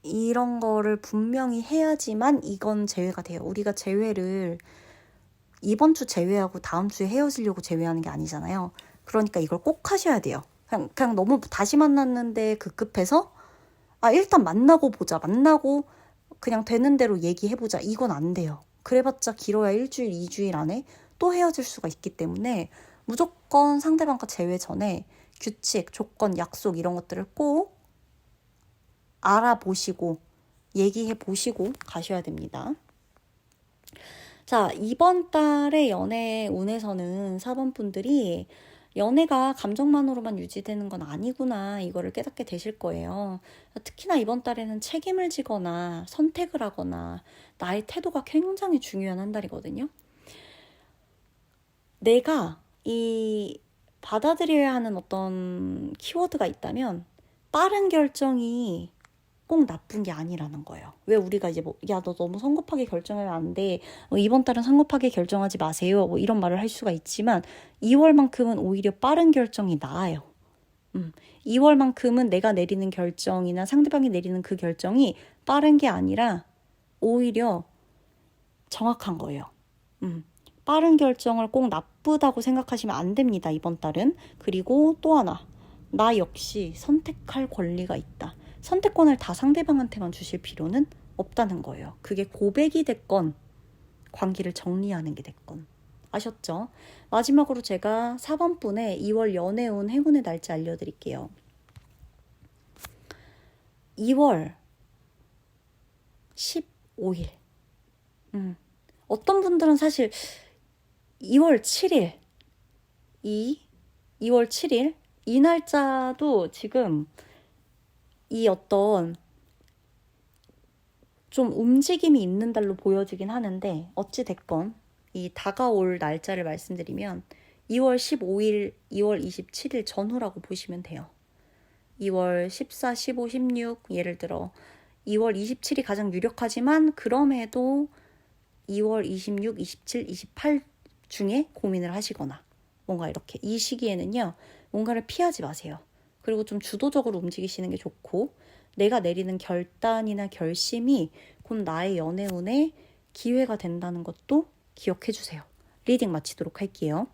이런 거를 분명히 해야지만 이건 제외가 돼요. 우리가 제외를 이번 주 제외하고 다음 주에 헤어지려고 제외하는 게 아니잖아요. 그러니까 이걸 꼭 하셔야 돼요. 그냥 너무 다시 만났는데 급급해서 일단 만나고 보자. 만나고 그냥 되는 대로 얘기해보자. 이건 안 돼요. 그래봤자 길어야 1주일, 2주일 안에 또 헤어질 수가 있기 때문에 무조건 상대방과 재회 전에 규칙, 조건, 약속 이런 것들을 꼭 알아보시고 얘기해보시고 가셔야 됩니다. 자, 이번 달의 연애 운에서는 4번 분들이 연애가 감정만으로만 유지되는 건 아니구나 이거를 깨닫게 되실 거예요. 특히나 이번 달에는 책임을 지거나 선택을 하거나 나의 태도가 굉장히 중요한 한 달이거든요. 내가 이 받아들여야 하는 어떤 키워드가 있다면 빠른 결정이 꼭 나쁜 게 아니라는 거예요. 왜 우리가 이제 너 너무 성급하게 결정하면 안 돼. 이번 달은 성급하게 결정하지 마세요. 이런 말을 할 수가 있지만 2월만큼은 오히려 빠른 결정이 나아요. 2월만큼은 내가 내리는 결정이나 상대방이 내리는 그 결정이 빠른 게 아니라 오히려 정확한 거예요. 빠른 결정을 꼭 나쁘다고 생각하시면 안 됩니다. 이번 달은. 그리고 또 하나. 나 역시 선택할 권리가 있다. 선택권을 다 상대방한테만 주실 필요는 없다는 거예요. 그게 고백이 됐건 관계를 정리하는 게 됐건. 아셨죠? 마지막으로 제가 4번 분의 2월 연애운 행운의 날짜 알려드릴게요. 2월 15일. 어떤 분들은 사실 2월 7일, 2월 7일 이 날짜도 지금 이 어떤 좀 움직임이 있는 달로 보여지긴 하는데 어찌됐건 이 다가올 날짜를 말씀드리면 2월 15일, 2월 27일 전후라고 보시면 돼요. 2월 14, 15, 16 예를 들어 2월 27이 가장 유력하지만 그럼에도 2월 26, 27, 28 중에 고민을 하시거나 뭔가 이렇게 이 시기에는요. 뭔가를 피하지 마세요. 그리고 좀 주도적으로 움직이시는 게 좋고 내가 내리는 결단이나 결심이 곧 나의 연애운의 기회가 된다는 것도 기억해 주세요. 리딩 마치도록 할게요.